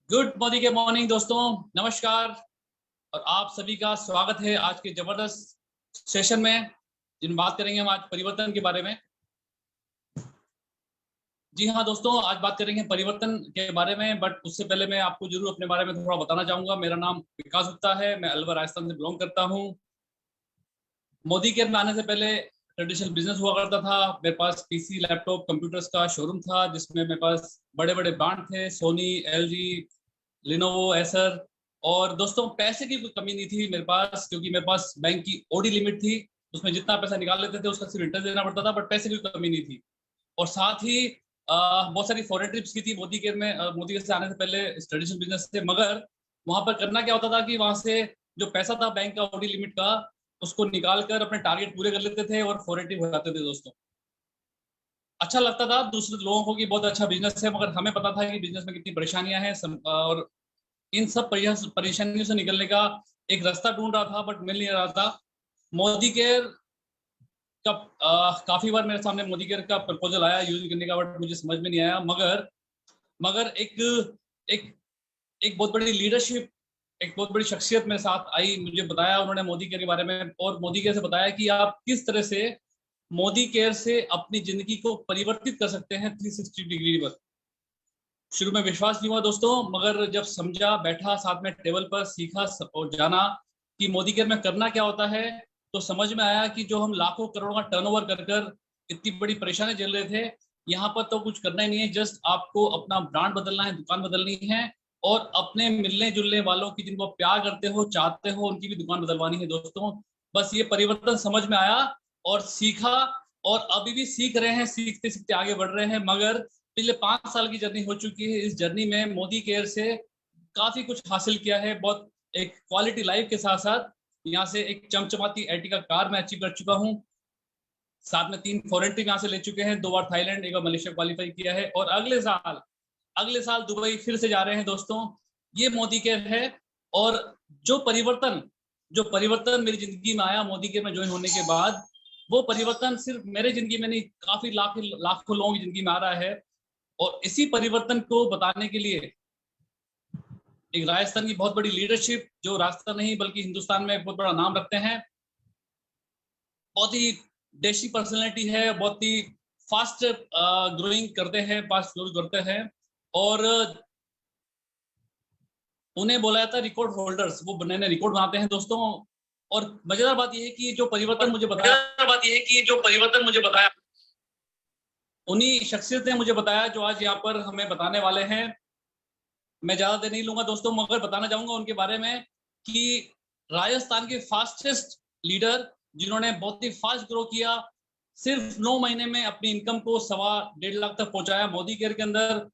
Good morning के morning दोस्तों, नमस्कार। और आप सभी का स्वागत है आज के जबरदस्त सेशन में, जिन बात करेंगे हम आज परिवर्तन के बारे में। जी हाँ दोस्तों, आज बात करेंगे परिवर्तन के बारे में, बट उससे पहले मैं आपको जरूर अपने बारे में थोड़ा बताना चाहूंगा। मेरा नाम विकास गुप्ता है, मैं अलवर राजस्थान से बिलोंग करता हूँ। मोदी केयर में आने से पहले ट्रेडिशनल बिजनेस हुआ करता था। मेरे पास पीसी, लैपटॉप, कंप्यूटर्स का शोरूम था, जिसमें मेरे पास बड़े बड़े ब्रांड थे, सोनी, एलजी, लिनोवो, एसर। और दोस्तों पैसे की कोई कमी नहीं थी मेरे पास, क्योंकि मेरे पास बैंक की ओडी लिमिट थी। उसमें जितना पैसा निकाल लेते थे उसका सिर्फ इंटरेस्ट देना पड़ता था, बट पैसे की कोई कमी नहीं थी। और साथ ही बहुत सारी फॉरेन ट्रिप्स की थी मोदी केयर में। मोदी केयर से आने से पहले ट्रेडिशनल बिजनेस से, मगर वहां पर करना क्या होता था कि वहां से जो पैसा था बैंक का ओडी लिमिट का, उसको निकाल कर अपने टारगेट पूरे कर लेते थे और फॉरेन ट्रिप हो जाते थे दोस्तों। अच्छा लगता था दूसरे लोगों को कि बहुत अच्छा बिजनेस है, मगर हमें पता था कि बिजनेस में कितनी परेशानियां हैं। और इन सब परेशानियों से निकलने का एक रास्ता ढूंढ रहा था, बट मिल नहीं रहा था। मोदी केयर का काफी बार मेरे सामने मोदी केयर का प्रपोजल आया यूज करने का, बट मुझे समझ में नहीं आया। मगर मगर एक एक बहुत बड़ी लीडरशिप, एक बहुत बड़ी शख्सियत मेरे साथ आई, मुझे बताया उन्होंने मोदी केयर के बारे में, और मोदी केयर से बताया कि आप किस तरह से मोदी केयर से अपनी जिंदगी को परिवर्तित कर सकते हैं 360 डिग्री पर। शुरू में विश्वास नहीं हुआ दोस्तों, मगर जब समझा, बैठा साथ में टेबल पर, सीखा और जाना कि मोदी केयर में करना क्या होता है, तो समझ में आया कि जो हम लाखों करोड़ों का टर्नओवर कर कर इतनी बड़ी परेशानी झेल रहे थे, यहाँ पर तो कुछ करना ही नहीं है। जस्ट आपको अपना ब्रांड बदलना है, दुकान बदलनी है, और अपने मिलने जुलने वालों की, जिनको प्यार करते हो, चाहते हो, उनकी भी दुकान बदलवानी है दोस्तों। बस ये परिवर्तन समझ में आया और सीखा, और अभी भी सीख रहे हैं, सीखते सीखते आगे बढ़ रहे हैं। मगर पिछले 5 साल की जर्नी हो चुकी है। इस जर्नी में मोदी केयर से काफी कुछ हासिल किया है, बहुत एक क्वालिटी लाइफ के साथ साथ यहाँ से एक चमचमाती एर्टिगा कार में अचीव कर चुका हूँ। साथ में 3 फॉरेन ट्रिप यहाँ से ले चुके हैं, 2 बार थाईलैंड, 1 बार मलेशिया क्वालिफाई किया है, और अगले साल दुबई फिर से जा रहे हैं दोस्तों। ये मोदी केयर है। और जो परिवर्तन जो परिवर्तन मेरी जिंदगी में आया मोदी केयर में ज्वाइन होने के बाद, वो परिवर्तन सिर्फ मेरे जिंदगी में नहीं, काफी लाखों लोगों की जिंदगी में आ रहा है। और इसी परिवर्तन को बताने के लिए एक राजस्थान की बहुत बड़ी लीडरशिप, जो राजस्थान नहीं बल्कि हिंदुस्तान में एक बहुत बड़ा नाम रखते हैं, बहुत ही देशी पर्सनैलिटी है, बहुत ही फास्ट ग्रोइंग करते हैं, फास्ट ग्रो करते हैं। और उन्हें बोला जाता है रिकॉर्ड होल्डर्स, वो नए नए रिकॉर्ड बनाते हैं दोस्तों। और मजेदार बात यह है कि जो परिवर्तन मुझे बताया, उन्हीं शख्सियत ने मुझे बताया जो आज यहाँ पर हमें बताने वाले हैं। मैं ज्यादा देर नहीं लूंगा दोस्तों, मगर बताना चाहूंगा उनके बारे में कि राजस्थान के फास्टेस्ट लीडर, जिन्होंने बहुत ही फास्ट ग्रो किया, सिर्फ 9 महीने में अपनी इनकम को 1.25 लाख तक पहुंचाया। मोदी केयर के अंदर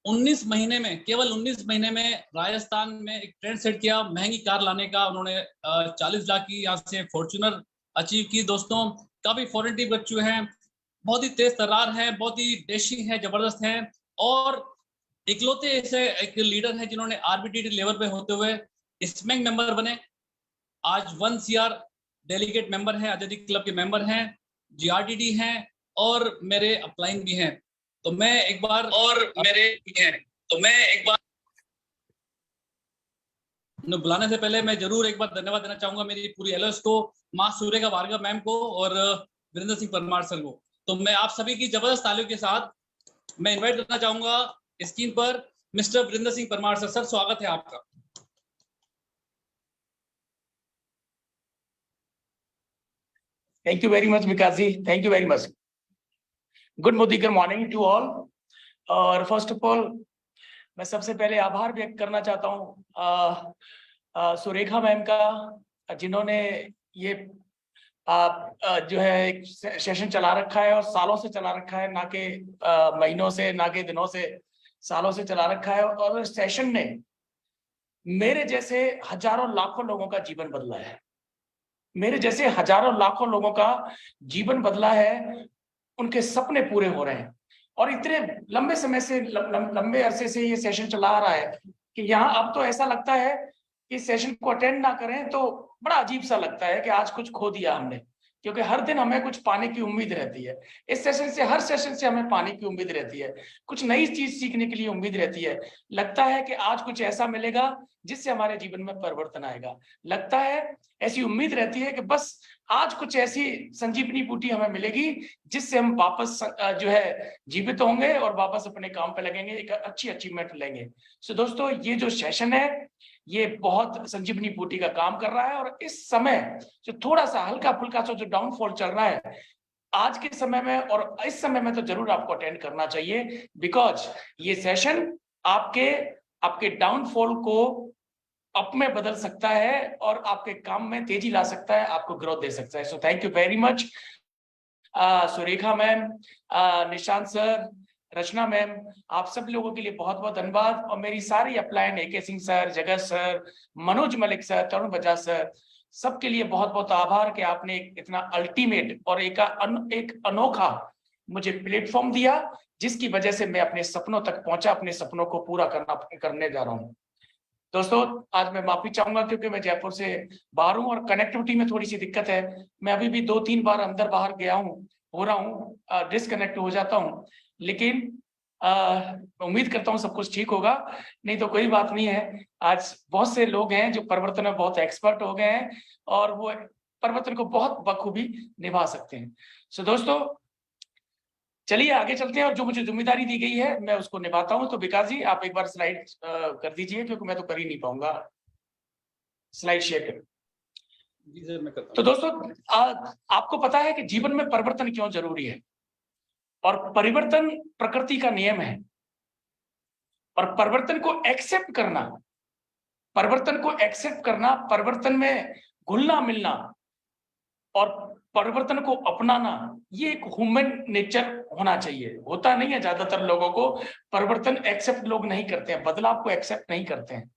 19 महीने में, केवल 19 महीने में राजस्थान में एक ट्रेंड सेट किया महंगी कार लाने का। उन्होंने 40 लाख की यहाँ से फॉर्च्यूनर अचीव की दोस्तों। काफी फॉरेन ट्रिप कर चुके हैं, बहुत ही तेज तर्रार है, बहुत ही देशी है, जबरदस्त है। और इकलौते ऐसे एक लीडर है जिन्होंने आरबीटी लेवल पे होते हुए स्मैक मेंबर बने, आज 1 CR डेलीगेट मेंबर है, आजादी क्लब के मेंबर हैं, जीआरडीडी हैं, और मेरे अपलाइन भी हैं। तो मैं एक बार बुलाने से पहले मैं जरूर एक बार धन्यवाद देना चाहूंगा मेरी पूरी एलएस को, माँ सूर्य भार्गव मैम को, और वीरेंद्र सिंह परमार सर को। तो मैं आप सभी की जबरदस्त तालियों के साथ मैं इनवाइट करना चाहूंगा स्क्रीन पर mister Virendra Singh Parmar sir. Sir, स्वागत है आपका। Thank you very much, Vikasi. Thank you very much. Good morning to all. और फर्स्ट ऑफ ऑल मैं सबसे पहले आभार व्यक्त करना चाहता हूँ सुरेखा मैम का, जिन्होंने ये जो है एक सेशन चला रखा है, और सालों से चला रखा है, ना के महीनों से, ना के दिनों से, सालों से चला रखा है। और इस सेशन ने मेरे जैसे हजारों लाखों लोगों का जीवन बदला है, मेरे जैसे हजारों लाखों लोगों का जीवन बदला है, उनके सपने पूरे हो रहे हैं। और इतने लंबे समय से, लंबे अरसे से ये सेशन चला आ रहा है कि यहाँ अब तो ऐसा लगता है कि सेशन को अटेंड ना करें तो बड़ा अजीब सा लगता है कि आज कुछ खो दिया हमने। क्योंकि हर दिन हमें कुछ पाने की उम्मीद रहती है। इस सेशन से, हर सेशन से हमें पाने की उम्मीद रहती है, कुछ नई चीज सीखने के लिए उम्मीद रहती है। लगता है कि आज कुछ ऐसा मिलेगा जिससे हमारे जीवन में परिवर्तन आएगा। लगता है, ऐसी उम्मीद रहती है कि बस आज कुछ ऐसी संजीवनी बूटी हमें मिलेगी जिससे हम वापस जो है जीवित होंगे और वापस अपने काम पे लगेंगे, एक अच्छी अचीवमेंट लेंगे। सो दोस्तों, ये जो सेशन है ये बहुत संजीवनी बूटी का काम कर रहा है। और इस समय जो थोड़ा सा हल्का फुल्का सा जो डाउनफॉल चल रहा है आज के समय में और इस समय में, तो जरूर आपको अटेंड करना चाहिए, बिकॉज ये सेशन आपके डाउनफॉल को अप में बदल सकता है और आपके काम में तेजी ला सकता है, आपको ग्रोथ दे सकता है। So thank you very much Surekha ma'am, Nishant sir, Rachna ma'am, आप सब लोगों के लिए बहुत बहुत धन्यवाद। और मेरी सारी अपलाइन, AK सिंह सर, जगत sir, Manoj Malik sir, Tarun Bajaj sir, सबके लिए बहुत बहुत आभार कि आपने इतना अल्टीमेट और एक अनोखा मुझे प्लेटफॉर्म दिया, जिसकी वजह से मैं अपने सपनों तक पहुंचा, अपने सपनों को पूरा करने जा रहा हूँ। दोस्तों, आज मैं माफी चाहूंगा क्योंकि मैं जयपुर से बाहर हूँ और कनेक्टिविटी में थोड़ी सी दिक्कत है। मैं अभी भी 2-3 बार अंदर बाहर गया हो रहा हूँ, डिस्कनेक्ट हो जाता हूँ, लेकिन उम्मीद करता हूँ सब कुछ ठीक होगा। नहीं तो कोई बात नहीं है। आज बहुत से लोग हैं जो परिवर्तन में बहुत एक्सपर्ट हो गए हैं और वो परिवर्तन को बहुत बखूबी निभा सकते हैं। सो दोस्तों, चलिए आगे चलते हैं और जो मुझे जिम्मेदारी दी गई है मैं उसको निभाता हूं। तो विकास जी, आप एक बार स्लाइड कर दीजिए, क्योंकि मैं तो कर ही नहीं पाऊंगा। स्लाइड शेयर कर। जी सर, मैं करता हूं। तो दोस्तों, आपको पता है कि जीवन में परिवर्तन क्यों जरूरी है, और परिवर्तन प्रकृति का नियम है। और परिवर्तन को एक्सेप्ट करना, परिवर्तन में घुलना मिलना और परिवर्तन को अपनाना, ये एक ह्यूमन नेचर होना चाहिए। होता नहीं है ज्यादातर लोगों को, परिवर्तन एक्सेप्ट लोग नहीं करते हैं, बदलाव को एक्सेप्ट नहीं करते हैं।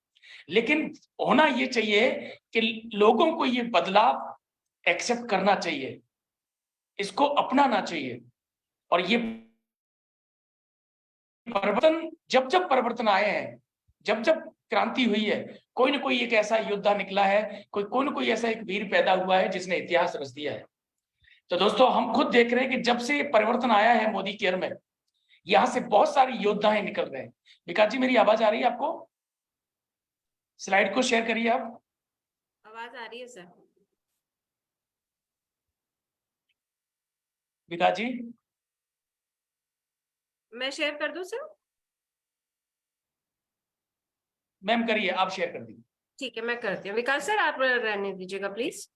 लेकिन होना ये चाहिए कि लोगों को ये बदलाव एक्सेप्ट करना चाहिए, इसको अपनाना चाहिए। और ये परिवर्तन, जब जब परिवर्तन आए हैं, जब जब क्रांति हुई है, कोई ना कोई एक ऐसा योद्धा निकला है, कोई ना कोई ऐसा एक वीर पैदा हुआ है जिसने इतिहास रच दिया है। तो दोस्तों, हम खुद देख रहे हैं कि जब से परिवर्तन आया है मोदी केयर में, यहां से बहुत सारी योद्धाएं निकल रहे हैं। विकास जी, मेरी आवाज आ रही है आपको? स्लाइड को शेयर करिए आप। आवाज आ रही है सर। विकास जी, मैं शेयर कर दूं सर? मैम करिए, आप शेयर कर दीजिए। ठीक है, मैं करती हूँ। विकास सर, आप रहने दीजिएगा प्लीज।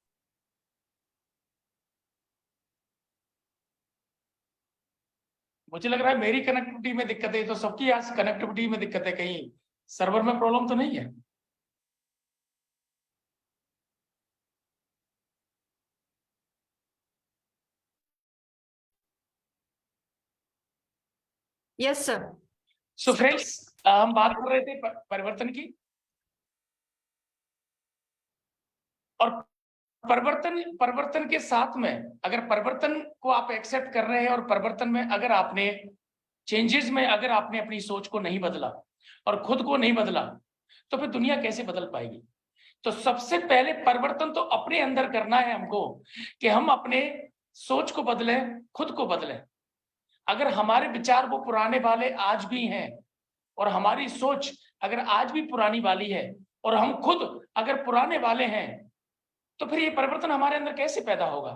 मुझे लग रहा है मेरी कनेक्टिविटी में दिक्कत है, तो सबकी आज कनेक्टिविटी में दिक्कत है, कहीं सर्वर में प्रॉब्लम तो नहीं है? Yes sir. सो फ्रेंड्स, हम बात कर रहे थे परिवर्तन की। और परिवर्तन के साथ में, अगर परिवर्तन को आप एक्सेप्ट कर रहे हैं और परिवर्तन में अगर आपने चेंजेस में अगर आपने अपनी सोच को नहीं बदला और खुद को नहीं बदला, तो फिर दुनिया कैसे बदल पाएगी? तो सबसे पहले परिवर्तन तो अपने अंदर करना है हमको, कि हम अपने सोच को बदलें, खुद को बदलें। अगर हमारे विचार वो पुराने वाले आज भी हैं और हमारी सोच अगर आज भी पुरानी वाली है और हम खुद अगर पुराने वाले हैं, तो फिर ये परिवर्तन हमारे अंदर कैसे पैदा होगा?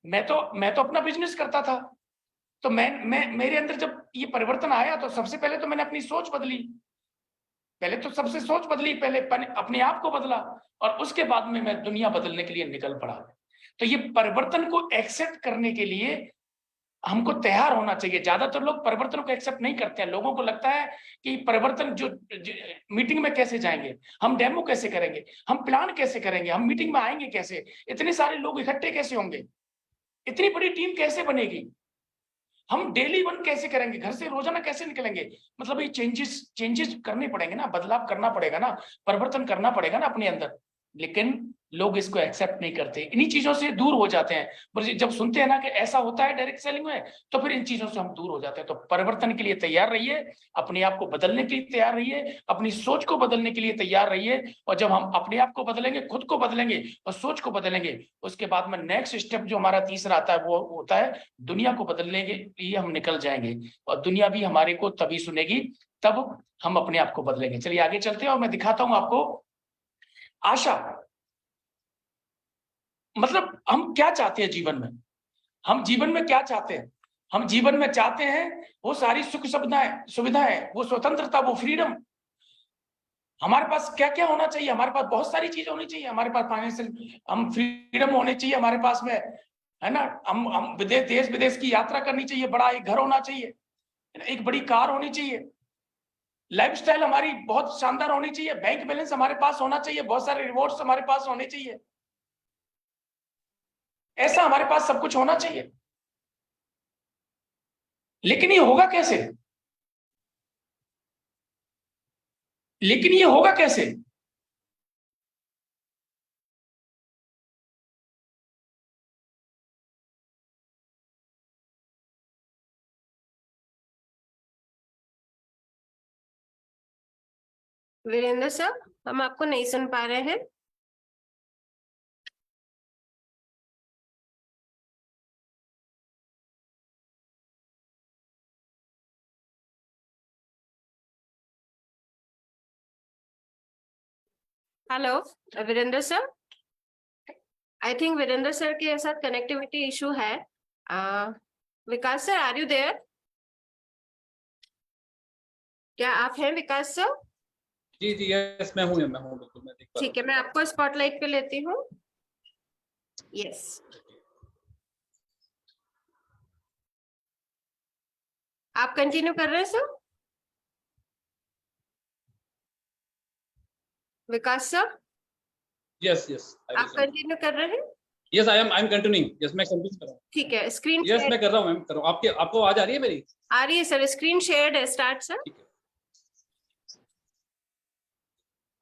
मैं तो अपना बिजनेस करता था, तो मैं मेरे अंदर जब ये परिवर्तन आया तो सबसे पहले तो मैंने अपनी सोच बदली। पहले तो सबसे सोच बदली, पहले अपने आप को बदला और उसके बाद में मैं दुनिया बदलने के लिए निकल पड़ा। तो ये परिवर्तन को एक्सेप्ट करने के लिए हमको तैयार होना चाहिए। ज्यादातर लोग परिवर्तन को एक्सेप्ट नहीं करते हैं। लोगों को लगता है कि परिवर्तन जो मीटिंग में कैसे जाएंगे, हम डेमो कैसे करेंगे, हम प्लान कैसे करेंगे, हम मीटिंग में आएंगे कैसे, इतने सारे लोग इकट्ठे कैसे होंगे, इतनी बड़ी टीम कैसे बनेगी, हम डेली वन कैसे करेंगे, घर से रोजाना कैसे निकलेंगे। मतलब ये चेंजेस करने पड़ेंगे ना, बदलाव करना पड़ेगा ना, परिवर्तन करना पड़ेगा ना अपने अंदर। लेकिन लोग इसको एक्सेप्ट नहीं करते, इन्हीं चीजों से दूर हो जाते हैं। पर जब सुनते हैं ना कि ऐसा होता है डायरेक्ट सेलिंग में, तो फिर इन चीजों से हम दूर हो जाते हैं। तो परिवर्तन के लिए तैयार रहिए, अपने आप को बदलने के लिए तैयार रहिए, अपनी सोच को बदलने के लिए तैयार रहिए। और जब हम अपने आप को बदलेंगे, खुद को बदलेंगे और सोच को बदलेंगे, उसके बाद में नेक्स्ट स्टेप जो हमारा तीसरा आता है वो होता है दुनिया को बदलने के लिए हम निकल जाएंगे, और दुनिया भी हमारे को तभी सुनेगी, तब हम अपने आप को बदलेंगे। चलिए आगे चलते हैं और मैं दिखाता हूं आपको आशा। मतलब हम क्या चाहते हैं जीवन में, हम जीवन में क्या चाहते हैं? हम जीवन में चाहते हैं वो सारी सुख सुविधाएं, वो स्वतंत्रता, वो फ्रीडम। हमारे पास क्या क्या होना चाहिए? हमारे पास बहुत सारी चीजें होनी चाहिए। हमारे पास फाइनेंशियल हम फ्रीडम होने चाहिए हमारे पास में, है ना। हम विदेश, देश विदेश की यात्रा करनी चाहिए, बड़ा एक घर होना चाहिए, एक बड़ी कार होनी चाहिए, लाइफस्टाइल हमारी बहुत शानदार होनी चाहिए, बैंक बैलेंस हमारे पास होना चाहिए, बहुत सारे रिवॉर्ड्स हमारे पास होने चाहिए। ऐसा हमारे पास सब कुछ होना चाहिए, लेकिन ये होगा कैसे? लेकिन ये होगा कैसे? वीरेंद्र सर, हम आपको नहीं सुन पा रहे हैं। Hello Virendra sir, I think Virendra sir के साथ कनेक्टिविटी इशू है। Vikas sir, are you there? क्या आप हैं विकास सर? जी जी यस, मैं हूँ बिल्कुल, मैं देख पा रहा ठीक है, मैं आपको स्पॉटलाइट पे लेती हूँ। यस, आप कंटिन्यू कर रहे हैं सर? विकास सर, हूँ। यस यस आप कंटिन्यू कर रहे हैं? Yes I am continuing. Yes मैं कंटिन्यू कर रहा हूँ। ठीक है, स्क्रीन यस मैं कर रहा हूँ मैम, कर रहा हूँ। आपको आवाज आ रही है मेरी? आ रही है सर, स्क्रीन शेयर्ड है। Start sir. ठीक है,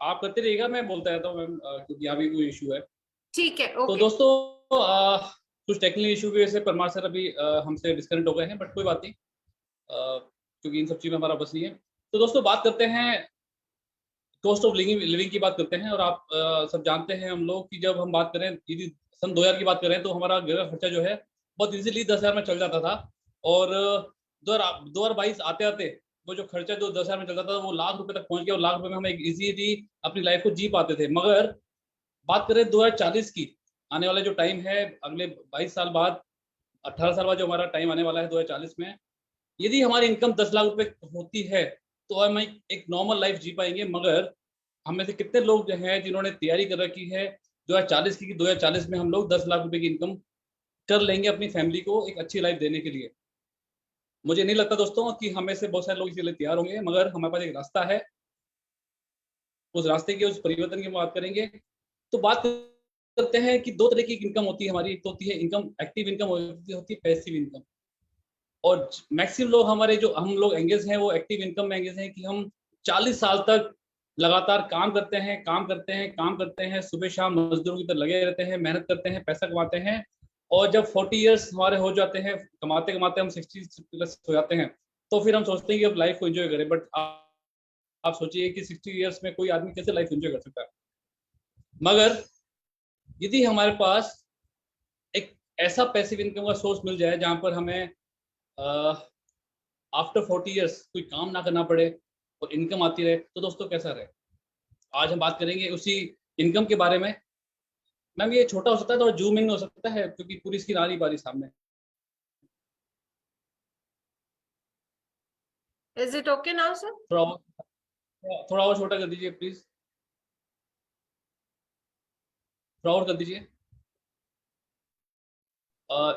आप करते रहिएगा, मैं बोलता रहता हूँ मैम, क्योंकि यहाँ भी कोई इशू है। ठीक है, तो ओके। दोस्तों कुछ टेक्निकल इशू की वजह से परमार सर अभी हमसे डिस्कनेक्ट हो गए हैं, बट कोई बात नहीं, क्योंकि इन सब चीज़ में हमारा बस नहीं है। तो दोस्तों बात करते हैं, कॉस्ट ऑफ लिविंग की बात करते हैं। और आप सब जानते हैं हम लोग कि जब हम बात करें, यदि सन 2000 की बात करें, तो हमारा घर का खर्चा जो है बहुत इजीली 10,000 में चल जाता था। और 2022 आते आते वो जो खर्चा जो 10,000 में चलता था वो लाख रुपए तक पहुंच गया, और लाख रुपए में हम एक इजीली अपनी लाइफ को जी पाते थे। मगर बात करें 2040 की, आने वाला जो टाइम है, अगले 22 साल बाद, 18 साल बाद जो हमारा टाइम आने वाला है 2040 में, यदि हमारी इनकम 10 लाख रुपए होती है तो हम एक नॉर्मल लाइफ जी पाएंगे। मगर हम में से कितने लोग जो हैं जिन्होंने तैयारी कर रखी है 2040 की, कि 2040 में हम लोग 10 लाख रुपए की इनकम कर लेंगे अपनी फैमिली को एक अच्छी लाइफ देने के लिए? मुझे नहीं लगता दोस्तों कि हमें से बहुत सारे लोग इसके लिए तैयार होंगे, मगर हमारे पास एक रास्ता है। उस रास्ते की, उस परिवर्तन की बात करेंगे। तो बात करते हैं कि दो तरह की इनकम होती है हमारी। एक तो होती है इनकम, एक्टिव इनकम, होती है पैसिव इनकम। और मैक्सिमम लोग हमारे, जो हम लोग एंगेज हैं, वो एक्टिव इनकम में एंगेज हैं, कि हम 40 साल तक लगातार काम करते हैं, काम करते हैं, काम करते हैं, सुबह शाम मजदूरों की तरह लगे रहते हैं, मेहनत करते हैं, पैसा कमाते हैं। और जब 40 इयर्स हमारे हो जाते हैं, कमाते कमाते हम 60 प्लस हो जाते हैं, तो फिर हम सोचते हैं कि अब लाइफ को एंजॉय करें। बट आप सोचिए कि 60 इयर्स में कोई आदमी कैसे लाइफ एंजॉय कर सकता है? मगर यदि हमारे पास एक ऐसा पैसिव इनकम का सोर्स मिल जाए जहां पर हमें आफ्टर 40 इयर्स कोई काम ना करना पड़े और इनकम आती रहे, तो दोस्तों कैसा रहे? आज हम बात करेंगे उसी इनकम के बारे में। मैम ये छोटा हो सकता है, थोड़ा जूम इन हो सकता है, क्योंकि पूरी स्क्रीन आ रही बारी सामने। Is it okay now sir? थोड़ा और छोटा कर दीजिए प्लीज, थोड़ा और कर दीजिए।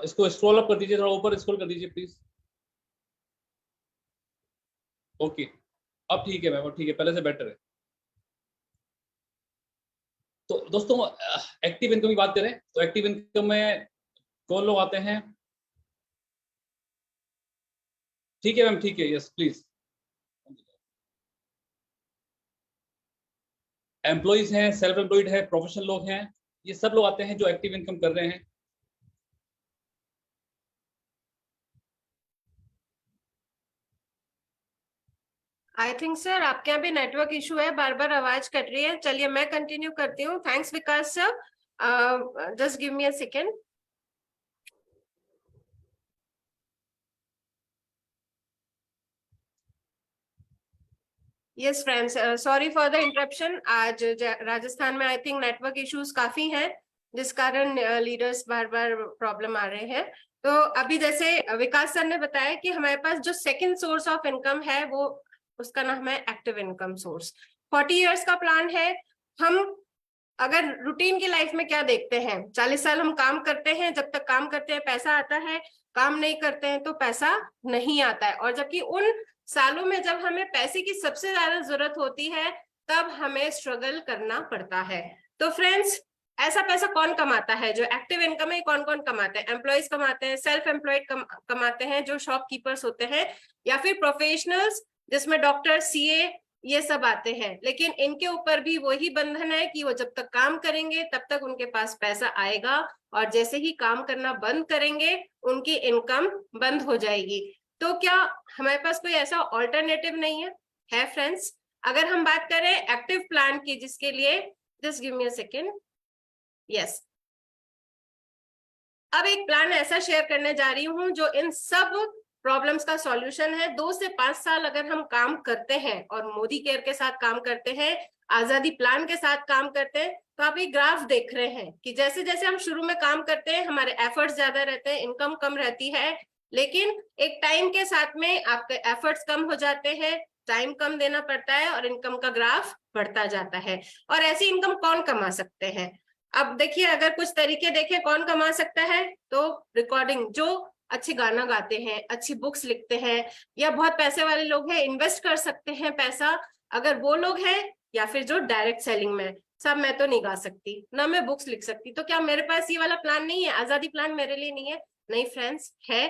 इसको स्क्रॉल अप कर दीजिए, थोड़ा ऊपर स्क्रॉल कर दीजिए प्लीज। ओके, अब ठीक है मैम, अब ठीक है, पहले से बेटर है। तो दोस्तों एक्टिव इनकम की बात करें तो एक्टिव इनकम में कौन लोग आते हैं? ठीक है मैम, ठीक है, यस प्लीज। एम्प्लॉइज हैं, सेल्फ एम्प्लॉयड है, प्रोफेशनल लोग हैं, ये सब लोग आते हैं जो एक्टिव इनकम कर रहे हैं। आई थिंक सर आपके यहाँ भी नेटवर्क इशू है, बार बार आवाज कट रही है। चलिए मैं कंटिन्यू करती हूँ। Thanks Vikas sir, just give me a second. Yes friends, sorry for the interruption. आज राजस्थान में आई थिंक नेटवर्क इश्यूज काफी हैं, जिस कारण लीडर्स बार बार प्रॉब्लम आ रहे हैं। तो अभी जैसे विकास सर ने बताया कि हमारे पास जो सेकंड सोर्स ऑफ इनकम है वो उसका नाम है एक्टिव इनकम सोर्स। 40 इयर्स का प्लान है। हम अगर रूटीन की लाइफ में क्या देखते हैं, 40 साल हम काम करते हैं, जब तक काम करते हैं पैसा आता है, काम नहीं करते हैं तो पैसा नहीं आता है। और जबकि उन सालों में जब हमें पैसे की सबसे ज्यादा जरूरत होती है तब हमें स्ट्रगल करना पड़ता है। तो फ्रेंड्स, ऐसा पैसा कौन कमाता है? जो एक्टिव इनकम है कौन कौन कमाते हैं? एम्प्लॉयज कमाते हैं, सेल्फ एम्प्लॉयड कमाते हैं जो शॉपकीपर्स होते हैं, या फिर प्रोफेशनल्स जिसमें डॉक्टर, सीए ये सब आते हैं। लेकिन इनके ऊपर भी वही बंधन है कि वो जब तक काम करेंगे तब तक उनके पास पैसा आएगा, और जैसे ही काम करना बंद करेंगे उनकी इनकम बंद हो जाएगी। तो क्या हमारे पास कोई ऐसा ऑल्टरनेटिव नहीं है फ्रेंड्स? अगर हम बात करें एक्टिव प्लान की, जिसके लिए just give me a second. Yes, अब एक प्लान ऐसा शेयर करने जा रही हूं जो इन सब प्रॉब्लम्स का सॉल्यूशन है। 2 से 5 साल अगर हम काम करते हैं और मोदी केयर के साथ काम करते हैं, आजादी प्लान के साथ काम करते हैं, तो आप एक ग्राफ देख रहे हैं कि जैसे जैसे हम शुरू में काम करते हैं हमारे एफर्ट्स ज्यादा रहते हैं, इनकम कम रहती है, लेकिन एक टाइम के साथ में आपके एफर्ट्स कम हो जाते हैं, टाइम कम देना पड़ता है और इनकम का ग्राफ बढ़ता जाता है। और ऐसी इनकम कौन कमा सकते हैं? अब देखिए, अगर कुछ तरीके देखें कौन कमा सकता है, तो रिकॉर्डिंग, जो अच्छे गाना गाते हैं, अच्छी बुक्स लिखते हैं, या बहुत पैसे वाले लोग हैं इन्वेस्ट कर सकते हैं पैसा, अगर वो लोग हैं, या फिर जो डायरेक्ट सेलिंग में। सब मैं तो नहीं गा सकती, ना मैं बुक्स लिख सकती, तो क्या मेरे पास ये वाला प्लान नहीं है? आजादी प्लान मेरे लिए नहीं है? नहीं फ्रेंड्स, है।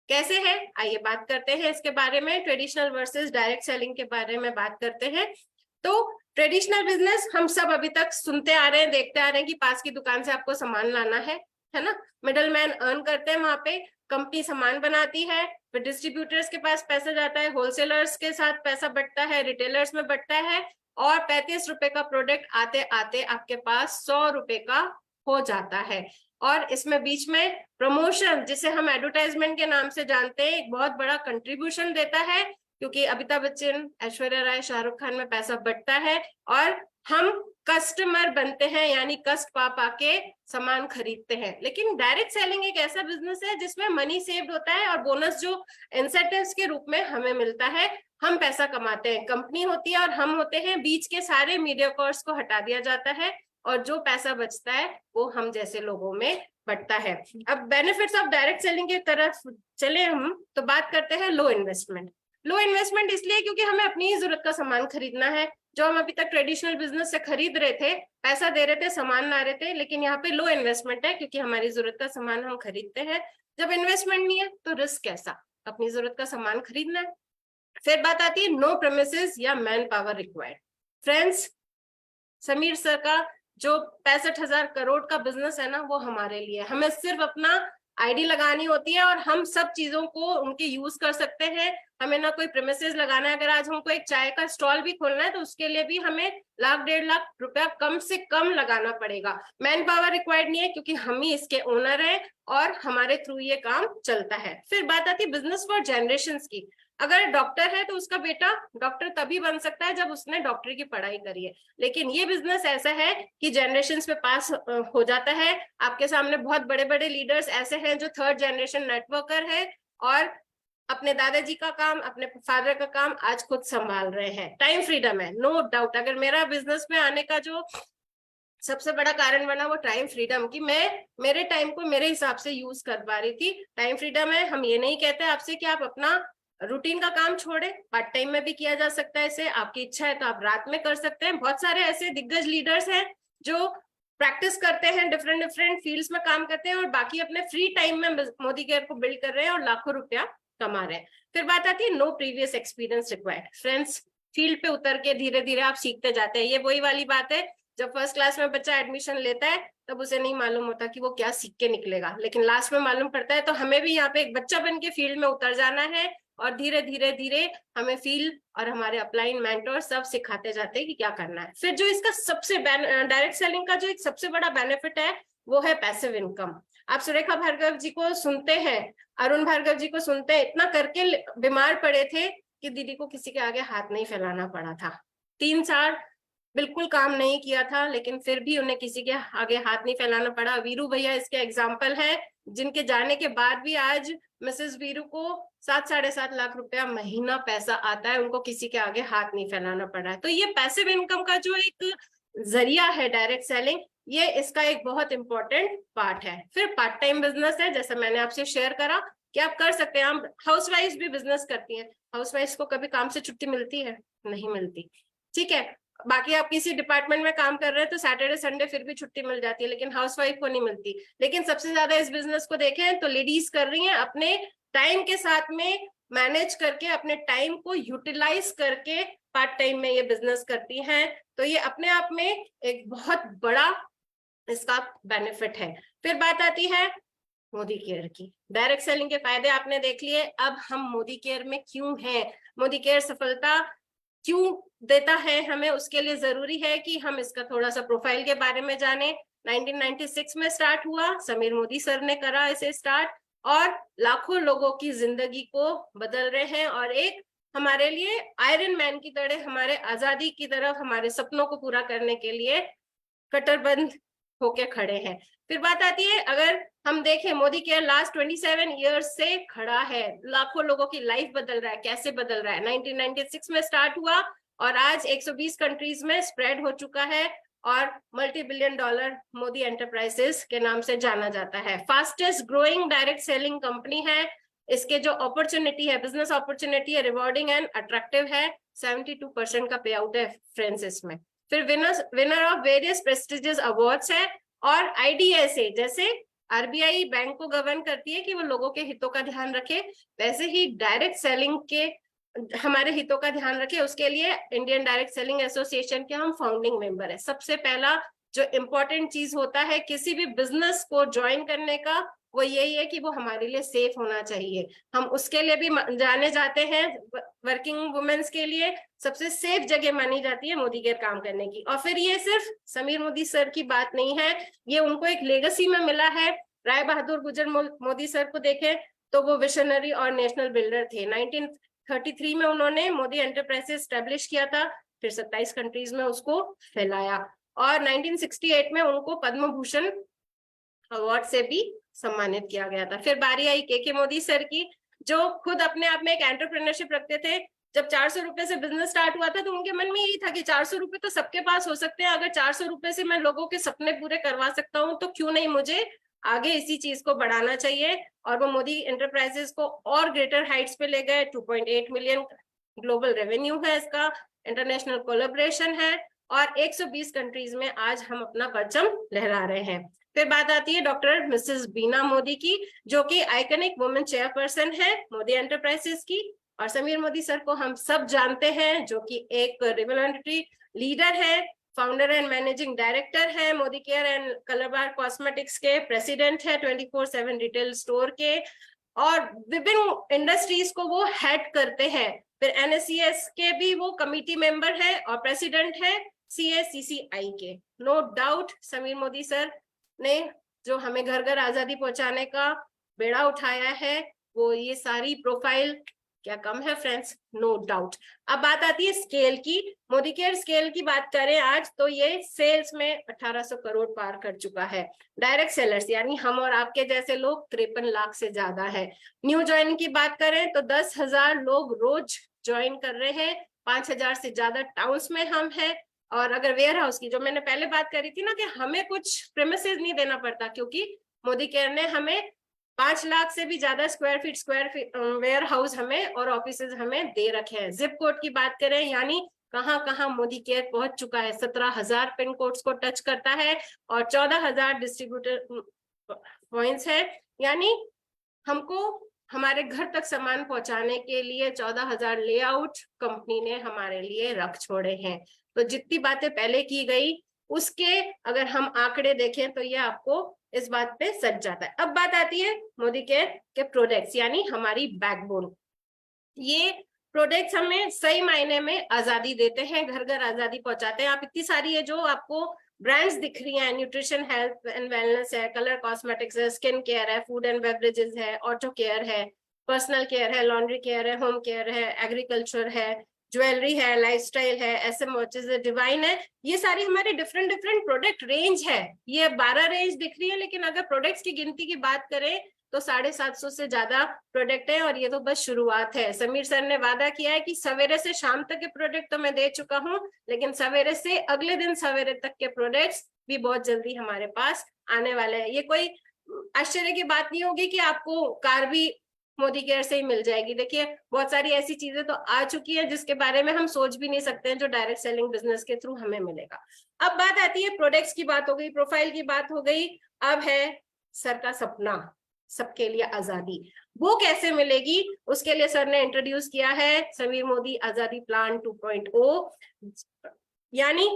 कैसे है, आइए बात करते हैं इसके बारे में। ट्रेडिशनल वर्सेस डायरेक्ट सेलिंग के बारे में बात करते हैं। तो ट्रेडिशनल बिजनेस हम सब अभी तक सुनते आ रहे हैं, देखते आ रहे हैं कि पास की दुकान से आपको सामान लाना है ना? मिडल मैन अर्न करते हैं वहां पे, कंपनी सामान बनाती है, फिर डिस्ट्रीब्यूटर्स के पास पैसा जाता है, होलसेलर्स के साथ पैसा बटता है, रिटेलर्स में बटता है, और 35 रुपए का प्रोडक्ट आते आते आपके पास 100 रुपए का हो जाता है। और इसमें बीच में प्रमोशन, जिसे हम एडवर्टाइजमेंट के नाम से जानते हैं, एक बहुत बड़ा कंट्रीब्यूशन देता है, क्योंकि अमिताभ बच्चन, ऐश्वर्या राय, शाहरुख खान में पैसा बटता है और हम कस्टमर बनते हैं, यानी कस्ट पा के सामान खरीदते हैं। लेकिन डायरेक्ट सेलिंग एक ऐसा बिजनेस है जिसमें मनी सेव्ड होता है और बोनस जो इंसेंटिव्स के रूप में हमें मिलता है, हम पैसा कमाते हैं, कंपनी होती है और हम होते हैं, बीच के सारे मीडिया कॉस्ट को हटा दिया जाता है और जो पैसा बचता है वो हम जैसे लोगों में बटता है। अब बेनिफिट्स ऑफ डायरेक्ट सेलिंग की तरफ चले हम, तो बात करते हैं लो इन्वेस्टमेंट। लो इन्वेस्टमेंट इसलिए क्योंकि हमें अपनी ही जरूरत का सामान खरीदना है। जो हम अभी तक ट्रेडिशनल बिजनेस से खरीद रहे थे, पैसा दे रहे थे, सामान ला रहे थे, लेकिन यहाँ पे लो इन्वेस्टमेंट है क्योंकि हमारी जरूरत का सामान हम खरीदते हैं। जब इन्वेस्टमेंट नहीं है तो रिस्क कैसा? अपनी जरूरत का सामान खरीदना है। फिर बात आती है नो प्रेमिसेस या man power required. Friends, Sameer sir का जो 65,000 करोड़ का बिजनेस है ना, वो हमारे लिए, हमें सिर्फ अपना आईडी लगानी होती है और हम सब चीजों को उनके यूज कर सकते हैं। हमें ना कोई प्रेमिसेस लगाना है। अगर आज हमको एक चाय का स्टॉल भी खोलना है तो उसके लिए भी हमें 1,00,000 1.5 लाख रुपया कम से कम लगाना पड़ेगा। मैन पावर रिक्वायर्ड नहीं है क्योंकि हम ही इसके ओनर हैं और हमारे थ्रू ये काम चलता है। फिर बात आती है बिजनेस फॉर जनरेशंस की। अगर डॉक्टर है तो उसका बेटा डॉक्टर तभी बन सकता है जब उसने डॉक्टरी की पढ़ाई करी है, लेकिन ये बिजनेस ऐसा है कि जनरेशंस में पास हो जाता है। आपके सामने बहुत बड़े बड़े लीडर्स ऐसे हैं जो 3rd जनरेशन नेटवर्कर है और अपने दादाजी का काम, अपने फादर का काम आज खुद संभाल रहे हैं। टाइम फ्रीडम है, नो डाउट। अगर मेरा बिजनेस में आने का जो सबसे बड़ा कारण बना वो टाइम फ्रीडम, कि मैं मेरे टाइम को मेरे हिसाब से यूज कर पा रही थी। टाइम फ्रीडम है। हम ये नहीं कहते आपसे कि आप अपना रूटीन का काम छोड़े, पार्ट टाइम में भी किया जा सकता है इसे, आपकी इच्छा है तो आप रात में कर सकते हैं। बहुत सारे ऐसे दिग्गज लीडर्स हैं जो प्रैक्टिस करते हैं, डिफरेंट डिफरेंट फील्ड्स में काम करते हैं और बाकी अपने फ्री टाइम में मोदी केयर को बिल्ड कर रहे हैं और लाखों रुपया कमा रहे हैं। फिर बात आती है no previous experience required. Friends, field पे उतर के धीरे धीरे आप सीखते जाते हैं। ये वही वाली बात है, जब फर्स्ट क्लास में बच्चा एडमिशन लेता है तब उसे नहीं मालूम होता कि वो क्या सीख के निकलेगा, लेकिन लास्ट में मालूम पड़ता है। तो हमें भी यहाँ पे एक बच्चा बन के फील्ड में उतर जाना है और धीरे धीरे धीरे हमें फील्ड और हमारे अपलाइन मेंटोर सब सिखाते जाते हैं कि क्या करना है। फिर जो इसका सबसे डायरेक्ट सेलिंग का जो एक सबसे बड़ा बेनिफिट है वो है पैसिव इनकम। आप सुरेखा भार्गव जी को सुनते हैं, अरुण भार्गव जी को सुनते हैं, इतना करके बीमार पड़े थे कि दीदी को किसी के आगे हाथ नहीं फैलाना पड़ा था। 3 साल बिल्कुल काम नहीं किया था, लेकिन फिर भी उन्हें किसी के आगे हाथ नहीं फैलाना पड़ा। वीरू भैया इसके एग्जाम्पल है, जिनके जाने के बाद भी आज मिसेस वीरू को 7-7.5 लाख रुपया महीना पैसा आता है, उनको किसी के आगे हाथ नहीं फैलाना पड़ा है। तो ये पैसिव इनकम का जो एक जरिया है डायरेक्ट सेलिंग, ये इसका एक बहुत इंपॉर्टेंट पार्ट है। फिर पार्ट टाइम बिजनेस है, जैसे मैंने आपसे शेयर करा कि आप कर सकते हैं। हम हाउसवाइफ भी बिजनेस करती हैं, हाउसवाइफ को कभी काम से छुट्टी मिलती है? नहीं मिलती, ठीक है। बाकी आप किसी डिपार्टमेंट में काम कर रहे हैं तो सैटरडे संडे फिर भी छुट्टी मिल जाती है, लेकिन हाउसवाइफ को नहीं मिलती। लेकिन सबसे ज्यादा इस बिजनेस को देखें तो लेडीज कर रही हैं, अपने टाइम के साथ में मैनेज करके, अपने टाइम को यूटिलाइज करके पार्ट टाइम में ये बिजनेस करती हैं। तो ये अपने आप में एक बहुत बड़ा इसका बेनिफिट है। फिर बात आती है मोदी केयर की। डायरेक्ट सेलिंग के फायदे आपने देख लिए, अब हम मोदी केयर में क्यों हैं, मोदी केयर सफलता क्यों देता है हमें, उसके लिए जरूरी है कि हम इसका थोड़ा सा प्रोफाइल के बारे में जाने। 1996 में स्टार्ट हुआ, समीर मोदी सर ने करा इसे स्टार्ट, और लाखों लोगों की जिंदगी को बदल रहे हैं, और एक हमारे लिए आयरन मैन की तरह, हमारे आजादी की तरफ, हमारे सपनों को पूरा करने के लिए कट्टरबंद होके खड़े हैं। फिर बात आती है, अगर हम देखें मोदी केयर लास्ट 27 ईयर्स से खड़ा है, लाखों लोगों की लाइफ बदल रहा है। कैसे बदल रहा है? 1996 में स्टार्ट हुआ और आज 120 कंट्रीज में स्प्रेड हो चुका है, और $multi-billion मोदी एंटरप्राइजेस के नाम से जाना जाता है। Fastest growing direct selling company है। इसके जो अपॉर्चुनिटी है, बिजनेस अपॉर्चुनिटी है, रिवॉर्डिंग एंड अट्रैक्टिव है। 72% का पे आउट है फ्रेंड्स इसमें। फिर winner of various prestigious awards है, और आईडीएसए जैसे आरबीआई बैंक को गवर्न करती है कि वो लोगों के हितों का ध्यान रखे, वैसे ही डायरेक्ट सेलिंग के हमारे हितों का ध्यान रखे, उसके लिए इंडियन डायरेक्ट सेलिंग एसोसिएशन के हम फाउंडिंग मेंबर है। सबसे पहला जो इम्पोर्टेंट चीज होता है किसी भी बिजनेस को ज्वाइन करने का, वो यही है कि वो हमारे लिए सेफ होना चाहिए। हम उसके लिए भी जाने जाते हैं, वर्किंग वुमेन्स के लिए सबसे सेफ जगह मानी जाती है मोदी केयर काम करने की। और फिर ये सिर्फ समीर मोदी सर की बात नहीं है, ये उनको एक लेगेसी में मिला है। राय बहादुर गुजर मोदी सर को देखें तो वो विशनरी और नेशनल बिल्डर थे। 1933 में उन्होंने मोदी एंटरप्राइजेस स्टैब्लिश किया था, फिर 27 कंट्रीज में उसको फैलाया, और 1968 में उनको पद्म भूषण अवार्ड से भी सम्मानित किया गया था। फिर बारी आई के मोदी सर की, जो खुद अपने आप में एक एंटरप्रेन्योरशिप रखते थे। जब 400 रुपए से बिजनेस स्टार्ट हुआ था तो उनके मन में यही था कि 400 रुपए तो सबके पास हो सकते हैं, अगर 400 रुपए से मैं लोगों के सपने पूरे करवा सकता हूँ तो क्यों नहीं मुझे आगे इसी चीज को बढ़ाना चाहिए। और वो मोदी एंटरप्राइजेस को और ग्रेटर हाइट्स पे ले गए। 2.8 मिलियन ग्लोबल रेवेन्यू है इसका, इंटरनेशनल कोलैबोरेशन है, और 120 कंट्रीज में आज हम अपना परचम लहरा रहे हैं। फिर बात आती है डॉक्टर मिसेस बीना मोदी की, जो कि आइकनिक वुमेन चेयरपर्सन है मोदी एंटरप्राइजेस की। और समीर मोदी सर को हम सब जानते हैं, जो कि एक रिवोल्यूशनरी लीडर है, फाउंडर एंड मैनेजिंग डायरेक्टर है Modi care and colour bar cosmetics के, प्रेसिडेंट है 24/7 रिटेल स्टोर के, और विभिन्न इंडस्ट्रीज को वो हेड करते हैं। फिर NSCS के भी वो कमिटी मेंबर है और प्रेसिडेंट है CACCI के। No doubt Sameer Modi sir ने जो हमें घर घर आजादी पहुंचाने का बेड़ा उठाया है, वो ये सारी प्रोफाइल क्या कम है फ्रेंड्स? No doubt. अब बात आती है स्केल की। मोदी केयर स्केल की बात करें आज तो ये सेल्स में 1800 करोड़ पार कर चुका है। डायरेक्ट सेलर्स यानी हम और आपके जैसे लोग 53 लाख से ज्यादा है। न्यू ज्वाइन की बात करें तो 10,000 लोग रोज ज्वाइन कर रहे हैं। 5,000 से ज्यादा टाउन्स में हम हैं। और अगर वेयर हाउस की जो मैंने पहले बात करी थी ना कि हमें कुछ प्रेमिसेस नहीं देना पड़ता, क्योंकि मोदी केयर ने हमें 5 लाख से भी ज्यादा स्क्वायर फीट वेयर हाउस हमें और ऑफिसेज हमें दे रखे हैं। जिप कोड की बात करें यानी कहाँ कहाँ मोदी केयर पहुंच चुका है, 17,000 पिन कोड्स को टच करता है और 14,000 डिस्ट्रीब्यूटर पॉइंट्स है। यानी हमको हमारे घर तक सामान पहुंचाने के लिए 14,000 लेआउट कंपनी ने हमारे लिए रख छोड़े हैं। तो जितनी बातें पहले की गई उसके अगर हम आंकड़े देखें तो ये आपको इस बात पे सच जाता है। अब बात आती है मोदी केयर के प्रोडक्ट्स, यानी हमारी बैकबोन। ये प्रोडक्ट्स हमें सही मायने में आजादी देते हैं, घर घर आजादी पहुंचाते हैं। आप इतनी सारी है जो आपको ब्रांड्स दिख रही हैं, न्यूट्रिशन हेल्थ एंड वेलनेस है, कलर कॉस्मेटिक्स है, स्किन केयर है, फूड एंड बेवरेजेस है, ऑटो केयर है, पर्सनल केयर है, लॉन्ड्री केयर है, होम केयर है, एग्रीकल्चर है, ज्वेलरी है, लाइफस्टाइल है, SM वॉचेस है, डिवाइन है। ये सारी हमारी डिफरेंट डिफरेंट प्रोडक्ट रेंज है। ये 12 रेंज दिख रही है, लेकिन अगर प्रोडक्ट्स की गिनती की बात करें तो 750 से ज्यादा प्रोडक्ट है, और ये तो बस शुरुआत है। समीर सर ने वादा किया है कि सवेरे से शाम तक के प्रोडक्ट तो मैं दे चुका हूँ, लेकिन सवेरे से अगले दिन सवेरे तक के प्रोडक्ट्स भी बहुत जल्दी हमारे पास आने वाले हैं। ये कोई आश्चर्य की बात नहीं होगी कि आपको कार भी मोदी केयर से ही मिल जाएगी। देखिए बहुत सारी ऐसी चीजें तो आ चुकी है जिसके बारे में हम सोच भी नहीं सकते हैं, जो डायरेक्ट सेलिंग बिजनेस के थ्रू हमें मिलेगा। अब बात आती है प्रोडक्ट्स की, बात हो गई, प्रोफाइल की बात हो गई, अब है सर का सपना, सबके लिए आजादी। वो कैसे मिलेगी, उसके लिए सर ने इंट्रोड्यूस किया है समीर मोदी आजादी प्लान 2.0, यानी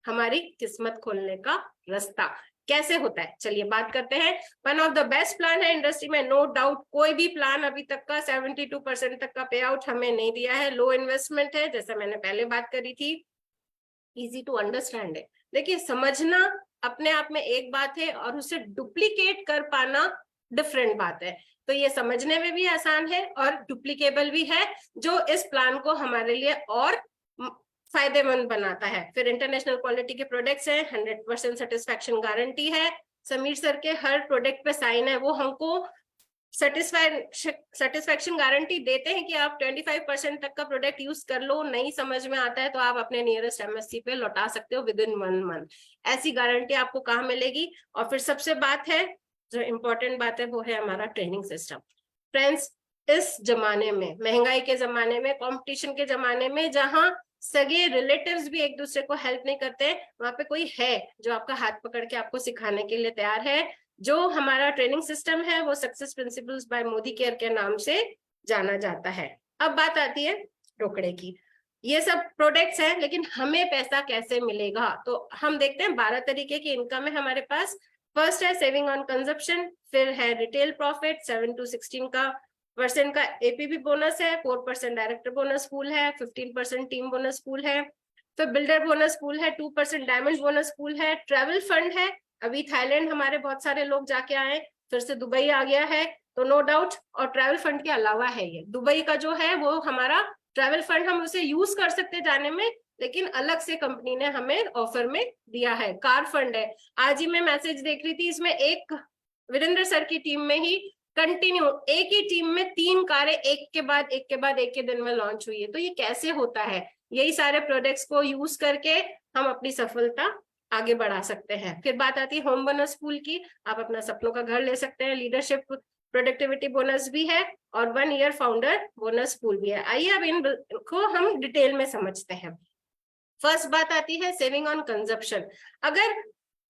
हमारी किस्मत खोलने का रास्ता। कैसे होता है चलिए बात करते हैं। One of the best plan है इंडस्ट्री में, नो डाउट। कोई भी प्लान अभी तक का 72% तक का पे आउट हमें नहीं दिया है। लो इन्वेस्टमेंट है, जैसे मैंने पहले बात करी थी, इजी टू अंडरस्टैंड है। देखिए समझना अपने आप में एक बात है और उसे डुप्लीकेट कर पाना डिफरेंट बात है। तो ये समझने में भी आसान है और डुप्लीकेबल भी है, जो इस प्लान को हमारे लिए और फायदेमंद बनाता है। फिर इंटरनेशनल क्वालिटी के प्रोडक्ट्स हैं, 100% सेटिस्फैक्शन गारंटी है। समीर सर के हर प्रोडक्ट पे साइन है, वो हमको सेटिस्फैक्शन गारंटी देते हैं कि आप 25% तक का प्रोडक्ट यूज कर लो, नहीं समझ में आता है तो आप अपने नियरेस्ट MSC पे लौटा सकते हो विद इन 1 मंथ। ऐसी गारंटी आपको कहाँ मिलेगी। और फिर सबसे बात है, जो इम्पोर्टेंट बात है, वो है हमारा ट्रेनिंग सिस्टम। फ्रेंड्स, इस जमाने में, महंगाई के जमाने में, कंपटीशन के जमाने में, जहां सगे रिलेटिव्स भी एक दूसरे को हेल्प नहीं करते, वहां पे कोई है जो आपका हाथ पकड़ के आपको सिखाने के लिए तैयार है। जो हमारा ट्रेनिंग सिस्टम है वो success principles by Modicare के नाम से जाना जाता है। अब बात आती है रोकड़े की। ये सब प्रोडक्ट्स हैं, लेकिन हमें पैसा कैसे मिलेगा, तो हम देखते हैं 12 तरीके की इनकम है हमारे पास। फर्स्ट है सेविंग ऑन कंजप्शन, फिर है रिटेल प्रॉफिट, 7 to 16% का APP बोनस है, 4% डायरेक्टर बोनस पूल है, 15% टीम बोनस पूल है, फिर बिल्डर बोनस पूल है, 2% डायमंड बोनस पूल है, ट्रैवल फंड है। अभी थाईलैंड हमारे बहुत सारे लोग जाके आए, फिर से दुबई आ गया है, तो नो डाउट। और ट्रैवल फंड के अलावा है ये दुबई का जो है वो हमारा ट्रैवल फंड, हम उसे यूज कर सकते जाने में, लेकिन अलग से कंपनी ने हमें ऑफर में दिया है। कार फंड है, आज ही मैं मैसेज देख रही थी, इसमें एक वीरेंद्र सर की टीम में ही कंटिन्यू एक ही टीम में 3 कारें एक के बाद एक के बाद एक के दिन में लॉन्च हुई है। तो ये कैसे होता है, यही सारे प्रोडक्ट्स को यूज करके हम अपनी सफलता आगे बढ़ा सकते हैं। फिर बात आती है होम बोनस पूल की, आप अपना सपनों का घर ले सकते हैं। लीडरशिप प्रोडक्टिविटी बोनस भी है और 1 ईयर फाउंडर बोनस पूल भी है। आइए अब इनको हम डिटेल में समझते हैं। फर्स्ट बात आती है सेविंग ऑन कंजप्शन। अगर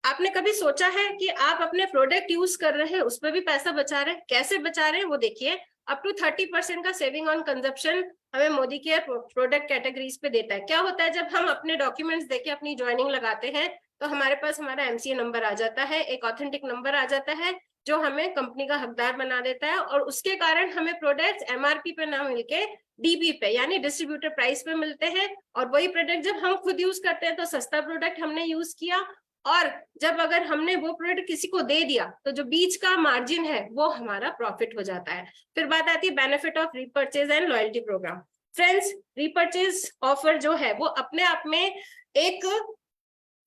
आपने कभी सोचा है कि आप अपने प्रोडक्ट यूज कर रहे हैं, उस पर भी पैसा बचा रहे हैं, कैसे बचा रहे हैं वो देखिए। अप टू 30% का सेविंग ऑन कंजप्शन हमें मोदी केयर प्रोडक्ट कैटेगरीज पे देता है। क्या होता है, जब हम अपने डॉक्यूमेंट्स देके अपनी ज्वाइनिंग लगाते हैं तो हमारे पास हमारा MCA नंबर आ जाता है, एक ऑथेंटिक नंबर आ जाता है जो हमें कंपनी का हकदार बना देता है, और उसके कारण हमें प्रोडक्ट्स MRP पे ना मिलके DP पे यानी डिस्ट्रीब्यूटर प्राइस पे मिलते हैं। और वही प्रोडक्ट जब हम खुद यूज करते हैं तो सस्ता प्रोडक्ट हमने यूज किया, और जब अगर हमने वो प्रोडक्ट किसी को दे दिया तो जो बीच का मार्जिन है वो हमारा प्रॉफिट हो जाता है। फिर बात आती है benefit of repurchase and loyalty program. Friends, repurchase offer जो है वो अपने आप में एक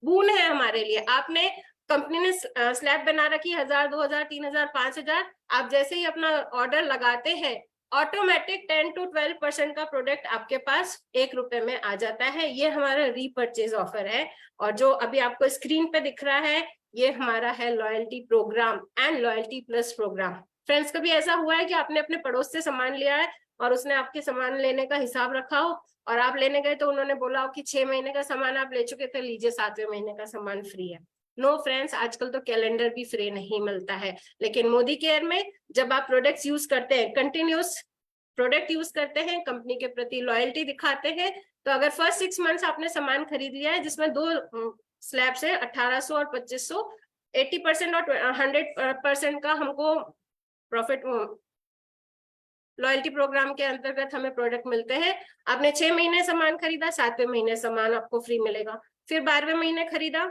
बून है हमारे लिए। आपने कंपनी ने स्लैब बना रखी 1000, 2000, 3000, 5000, आप जैसे ही अपना ऑर्डर लगाते हैं ऑटोमेटिक 10 to 12% का प्रोडक्ट आपके पास 1 रुपए में आ जाता है। ये हमारा रीपर्चेज ऑफर है। और जो अभी आपको स्क्रीन पे दिख रहा है ये हमारा है loyalty program and loyalty plus program. Friends, कभी ऐसा हुआ है कि आपने अपने पड़ोस से सामान लिया है और उसने आपके सामान लेने का हिसाब रखा हो और आप लेने गए तो उन्होंने बोला हो कि 6 महीने का सामान आप ले चुके थे, लीजिए 7वें महीने का सामान फ्री है। नो फ्रेंड्स, आजकल तो कैलेंडर भी फ्री नहीं मिलता है, लेकिन मोदी केयर में जब आप प्रोडक्ट्स यूज करते हैं, कंटिन्यूस प्रोडक्ट यूज करते हैं, कंपनी के प्रति लॉयल्टी दिखाते हैं, तो अगर फर्स्ट 6 मंथ्स आपने सामान खरीद लिया है जिसमें 2 स्लैब्स है 1800 और 2500, 80% और 100% का हमको प्रॉफिट लॉयल्टी प्रोग्राम के अंतर्गत हमें प्रोडक्ट मिलते हैं। आपने 6 महीने सामान खरीदा, 7वें महीने सामान आपको फ्री मिलेगा। फिर 12वें महीने खरीदा,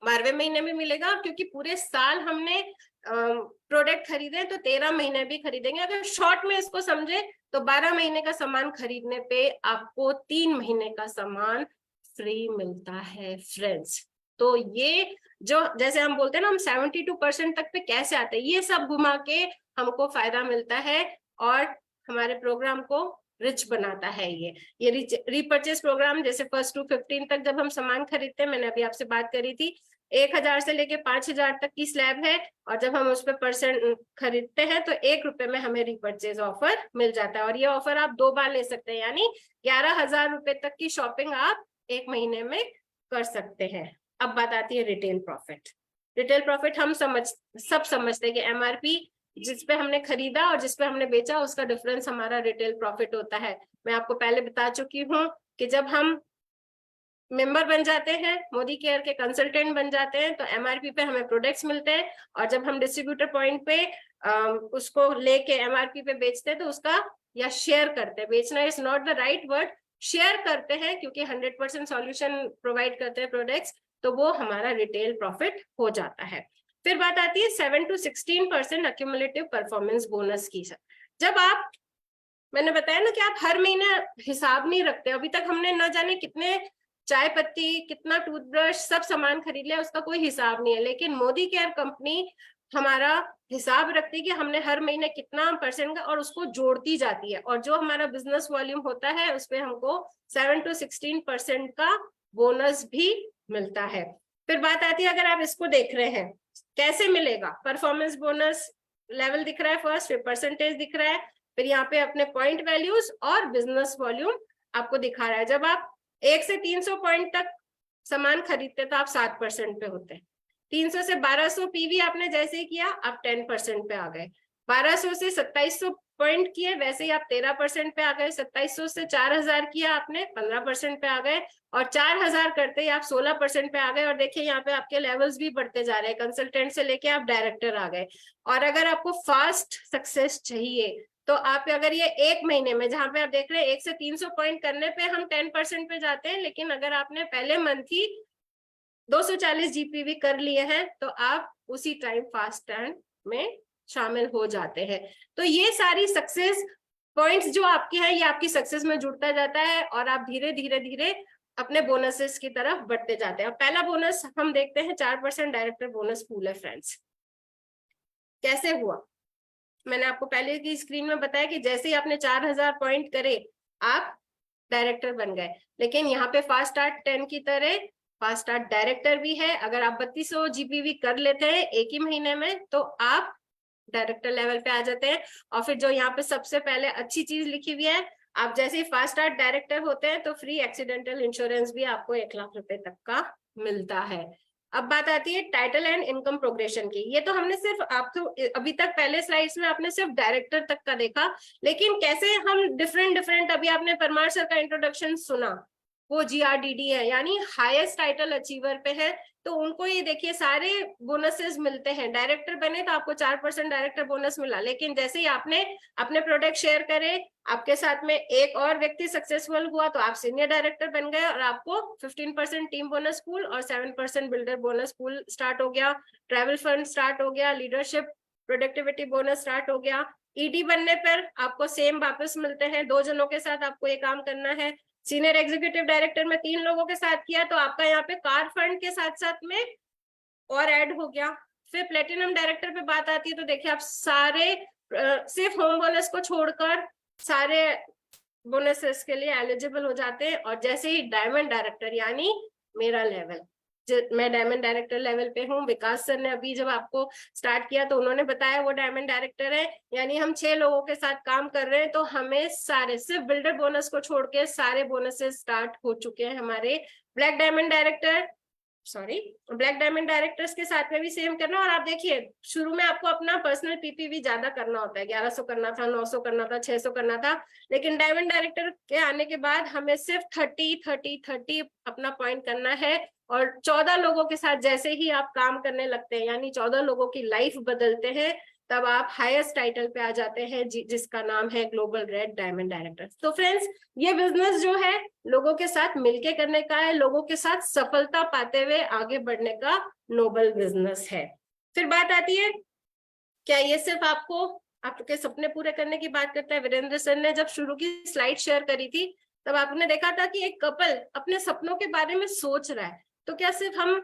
12वें महीने में मिलेगा, क्योंकि पूरे साल हमने प्रोडक्ट खरीदे तो 13 महीने भी खरीदेंगे। अगर शॉर्ट में इसको समझे तो 12 महीने का सामान खरीदने पे आपको 3 महीने का सामान फ्री मिलता है फ्रेंड्स। तो ये जो जैसे हम बोलते हैं ना, हम 72% तक पे कैसे आते हैं, ये सब घुमा के हमको फायदा मिलता है और हमारे प्रोग्राम को रिच बनाता है। ये रीपर्चेस प्रोग्राम जैसे 1 to 15 तक जब हम सामान खरीदते हैं, मैंने अभी आपसे बात करी थी, 1000 से लेके 5000 तक की स्लैब है, और जब हम उस पर परसेंट खरीदते हैं तो 1 रुपए में हमें रीपर्चेज ऑफर मिल जाता है। और ये ऑफर आप 2 बार ले सकते हैं, यानी 11,000 रुपए तक की शॉपिंग आप 1 महीने में कर सकते हैं। अब बात आती है रिटेल प्रॉफिट। रिटेल प्रॉफिट हम सब समझते हैं कि एमआरपी जिस पे हमने खरीदा और जिस पे हमने बेचा उसका डिफरेंस हमारा रिटेल प्रॉफिट होता है। मैं आपको पहले बता चुकी हूँ कि जब हम मेंबर बन जाते हैं, मोदी केयर के कंसल्टेंट बन जाते हैं, तो एमआरपी पे हमें प्रोडक्ट्स मिलते हैं, और जब हम डिस्ट्रीब्यूटर पॉइंट पे उसको लेके एमआरपी पे बेचते हैं तो उसका या शेयर करते हैं, बेचना is not the right word, share करते हैं, क्योंकि 100% सॉल्यूशन प्रोवाइड करते हैं प्रोडक्ट्स, तो वो हमारा रिटेल प्रॉफिट हो जाता है। फिर बात आती है 7 to 16% अक्यूमुलेटिव परफॉर्मेंस बोनस की। जब आप, मैंने बताया ना कि आप हर महीने हिसाब नहीं रखते, अभी तक हमने न जाने कितने चाय पत्ती, कितना टूथब्रश, सब सामान खरीद लिया, उसका कोई हिसाब नहीं है, लेकिन मोदी केयर कंपनी हमारा हिसाब रखती है कि हमने हर महीने कितना परसेंट का, और उसको जोड़ती जाती है, और जो हमारा बिजनेस वॉल्यूम होता है उस पर हमको 7 to 16% का बोनस भी मिलता है। फिर बात आती है, अगर आप इसको देख रहे हैं कैसे मिलेगा, परफॉर्मेंस बोनस लेवल दिख रहा है फर्स्ट, फिर परसेंटेज दिख रहा है, फिर यहाँ पे अपने पॉइंट वैल्यूज और बिजनेस वॉल्यूम आपको दिखा रहा है। जब आप 1 से 300 पॉइंट तक सामान खरीदते तो आप 7% पे होते, 300 से 1200 पीवी आपने जैसे ही किया आप 10% पे आ गए, 1200 से 2700 पॉइंट किए वैसे ही आप 13% पे आ गए, 2700 से 4000 किया आपने 15% पे आ गए, और 4000 करते ही आप 16% पे आ गए। और देखिए यहाँ पे आपके लेवल्स भी बढ़ते जा रहे हैं, कंसल्टेंट से लेके आप डायरेक्टर आ गए। और अगर आपको फास्ट सक्सेस चाहिए तो आप अगर ये 1 महीने में, जहां पे आप देख रहे हैं 1 से 300 पॉइंट करने पे हम 10% पे जाते हैं, लेकिन अगर आपने पहले मंथ ही 240 जीपीवी कर लिए हैं तो आप उसी टाइम फास्ट टाइम में शामिल हो जाते हैं। तो ये सारी सक्सेस पॉइंट्स जो आपके हैं, ये आपकी सक्सेस में जुड़ता जाता है, और आप धीरे धीरे धीरे अपने बोनसेस की तरफ बढ़ते जाते हैं। पहला बोनस हम देखते हैं 4% डायरेक्टर बोनस पूल है फ्रेंड्स। कैसे हुआ, मैंने आपको पहले की स्क्रीन में बताया कि जैसे ही आपने 4000 पॉइंट करे आप डायरेक्टर बन गए, लेकिन यहाँ पे फास्ट स्टार्ट 10 की तरह फास्ट स्टार्ट डायरेक्टर भी है। अगर आप 3200 जीपीवी कर लेते हैं 1 ही महीने में तो आप डायरेक्टर लेवल पे आ जाते हैं। और फिर जो यहाँ पे सबसे पहले अच्छी चीज लिखी हुई है, आप जैसे ही फास्ट स्टार्ट डायरेक्टर होते हैं तो फ्री एक्सीडेंटल इंश्योरेंस भी आपको 1 लाख रुपए तक का मिलता है। अब बात आती है टाइटल एंड इनकम प्रोग्रेशन की। ये तो हमने सिर्फ आपको अभी तक पहले स्लाइड्स में आपने सिर्फ डायरेक्टर तक का देखा, लेकिन कैसे हम डिफरेंट अभी आपने परमार सर का इंट्रोडक्शन सुना, वो GRDD है यानी हाईएस्ट टाइटल अचीवर पे है, तो उनको ये देखिए सारे बोनसेस मिलते हैं। डायरेक्टर बने तो आपको 4% डायरेक्टर बोनस मिला, लेकिन जैसे ही आपने अपने प्रोडक्ट शेयर करे, आपके साथ में एक और व्यक्ति सक्सेसफुल हुआ तो आप सीनियर डायरेक्टर बन गए और आपको 15% टीम बोनस पूल और 7% बिल्डर बोनस पूल स्टार्ट हो गया, ट्रैवल फंड स्टार्ट हो गया, लीडरशिप प्रोडक्टिविटी बोनस स्टार्ट हो गया। ED बनने पर आपको सेम वापस मिलते हैं, 2 जनों के साथ आपको ये काम करना है। सीनियर एग्जीक्यूटिव डायरेक्टर में 3 लोगों के साथ किया तो आपका यहाँ पे कार फंड के साथ साथ में और ऐड हो गया। फिर प्लेटिनम डायरेक्टर पे बात आती है तो देखिए आप सारे सिर्फ होम बोनस को छोड़कर सारे बोनसेस के लिए एलिजिबल हो जाते हैं। और जैसे ही डायमंड डायरेक्टर यानी मेरा लेवल, मैं डायमंड डायरेक्टर लेवल पे हूँ, विकास सर ने अभी जब आपको स्टार्ट किया तो उन्होंने बताया वो डायमंड डायरेक्टर है, यानी हम 6 लोगों के साथ काम कर रहे हैं तो हमें सारे सिर्फ बिल्डर बोनस को छोड़ के सारे बोनसेस स्टार्ट हो चुके हैं हमारे। Black diamond director sorry black diamond directors के साथ में भी सेम करना। और आप देखिए शुरू में आपको अपना पर्सनल पीपीवी ज्यादा करना होता है, 1100 करना था, 900 करना था, 600 करना था, लेकिन डायमंड डायरेक्टर के आने के बाद हमें सिर्फ 30 अपना पॉइंट करना है। और 14 लोगों के साथ जैसे ही आप काम करने लगते हैं, यानी 14 लोगों की लाइफ बदलते हैं, तब आप हाईएस्ट टाइटल पे आ जाते हैं जिसका नाम है ग्लोबल रेड डायमंड डायरेक्टर। तो फ्रेंड्स ये बिजनेस जो है लोगों के साथ मिलके करने का है, लोगों के साथ सफलता पाते हुए आगे बढ़ने का नोबल बिजनेस है। फिर बात आती है, क्या ये सिर्फ आपको आपके सपने पूरे करने की बात करता है? वीरेंद्र सर ने जब शुरू की स्लाइड शेयर करी थी तब आपने देखा था कि एक कपल अपने सपनों के बारे में सोच रहा है, तो क्या सिर्फ हम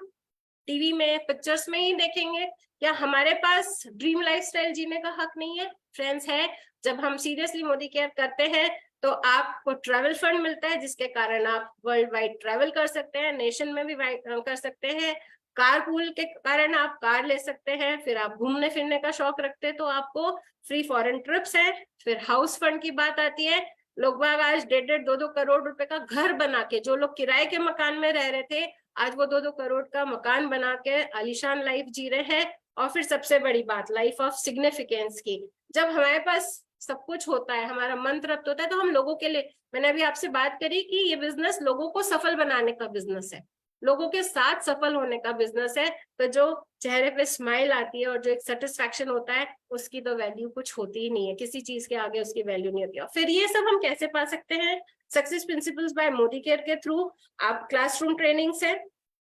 टीवी में पिक्चर्स में ही देखेंगे? क्या हमारे पास ड्रीम लाइफस्टाइल जीने का हक नहीं है? फ्रेंड्स है, जब हम सीरियसली मोदी केयर करते हैं तो आपको ट्रैवल फंड मिलता है जिसके कारण आप वर्ल्ड वाइड ट्रैवल कर सकते हैं, नेशन में भी कर सकते हैं। कार पूल के कारण आप कार ले सकते हैं। फिर आप घूमने फिरने का शौक रखते हैं तो आपको फ्री फॉरेन ट्रिप्स है। फिर हाउस फंड की बात आती है, लोग बाग आज 1.5-2 करोड़ रुपए का घर बना के, जो लोग किराए के मकान में रह रहे थे आज वो 2-2 करोड़ का मकान बना के आलीशान लाइफ जी रहे हैं। और फिर सबसे बड़ी बात लाइफ ऑफ सिग्निफिकेंस की, जब हमारे पास सब कुछ होता है, हमारा मन तृप्त होता है, तो हम लोगों के लिए, मैंने अभी आपसे बात करी कि ये बिजनेस लोगों को सफल बनाने का बिजनेस है, लोगों के साथ सफल होने का बिजनेस है। तो जो चेहरे पे स्माइल आती है और जो एक सेटिस्फैक्शन होता है उसकी तो वैल्यू कुछ होती ही नहीं है, किसी चीज के आगे उसकी वैल्यू नहीं होती है। फिर ये सब हम कैसे पा सकते हैं? Success principles by Modicare के थ्रू। आप क्लासरूम ट्रेनिंग्स है,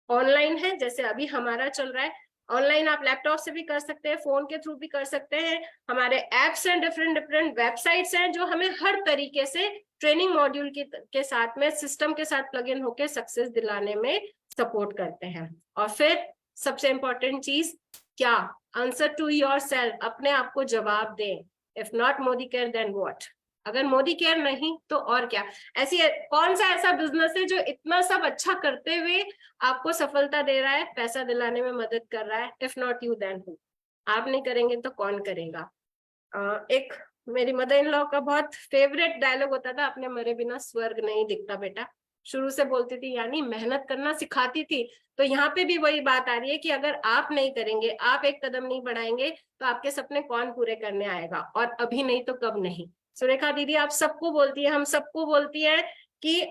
ऑनलाइन है, जैसे अभी हमारा चल रहा है, ऑनलाइन आप लैपटॉप से भी कर सकते हैं, फोन के थ्रू भी कर सकते हैं। हमारे एप्स हैं, डिफरेंट वेबसाइट्स हैं जो हमें हर तरीके से ट्रेनिंग मॉड्यूल के साथ में सिस्टम के साथ प्लग इन होकर सक्सेस दिलाने में सपोर्ट करते हैं। और फिर सबसे इंपॉर्टेंट चीज क्या? आंसर टू योर सेल्फ, अपने आप को जवाब दें। If not Modicare then what? अगर मोदी केयर नहीं तो और क्या? ऐसी कौन सा ऐसा बिजनेस है जो इतना सब अच्छा करते हुए आपको सफलता दे रहा है, पैसा दिलाने में मदद कर रहा है? If not you then who? आप नहीं करेंगे तो कौन करेगा? एक मेरी मदर इन लॉ का बहुत फेवरेट डायलॉग होता था, अपने मरे बिना स्वर्ग नहीं दिखता बेटा। शुरू से बोलती थी, यानी मेहनत करना सिखाती थी। तो यहाँ पे भी वही बात आ रही है कि अगर आप नहीं करेंगे, आप एक कदम नहीं बढ़ाएंगे, तो आपके सपने कौन पूरे करने आएगा? और अभी नहीं तो कब नहीं? सुरेखा दीदी आप सबको बोलती है, हम सबको बोलती है कि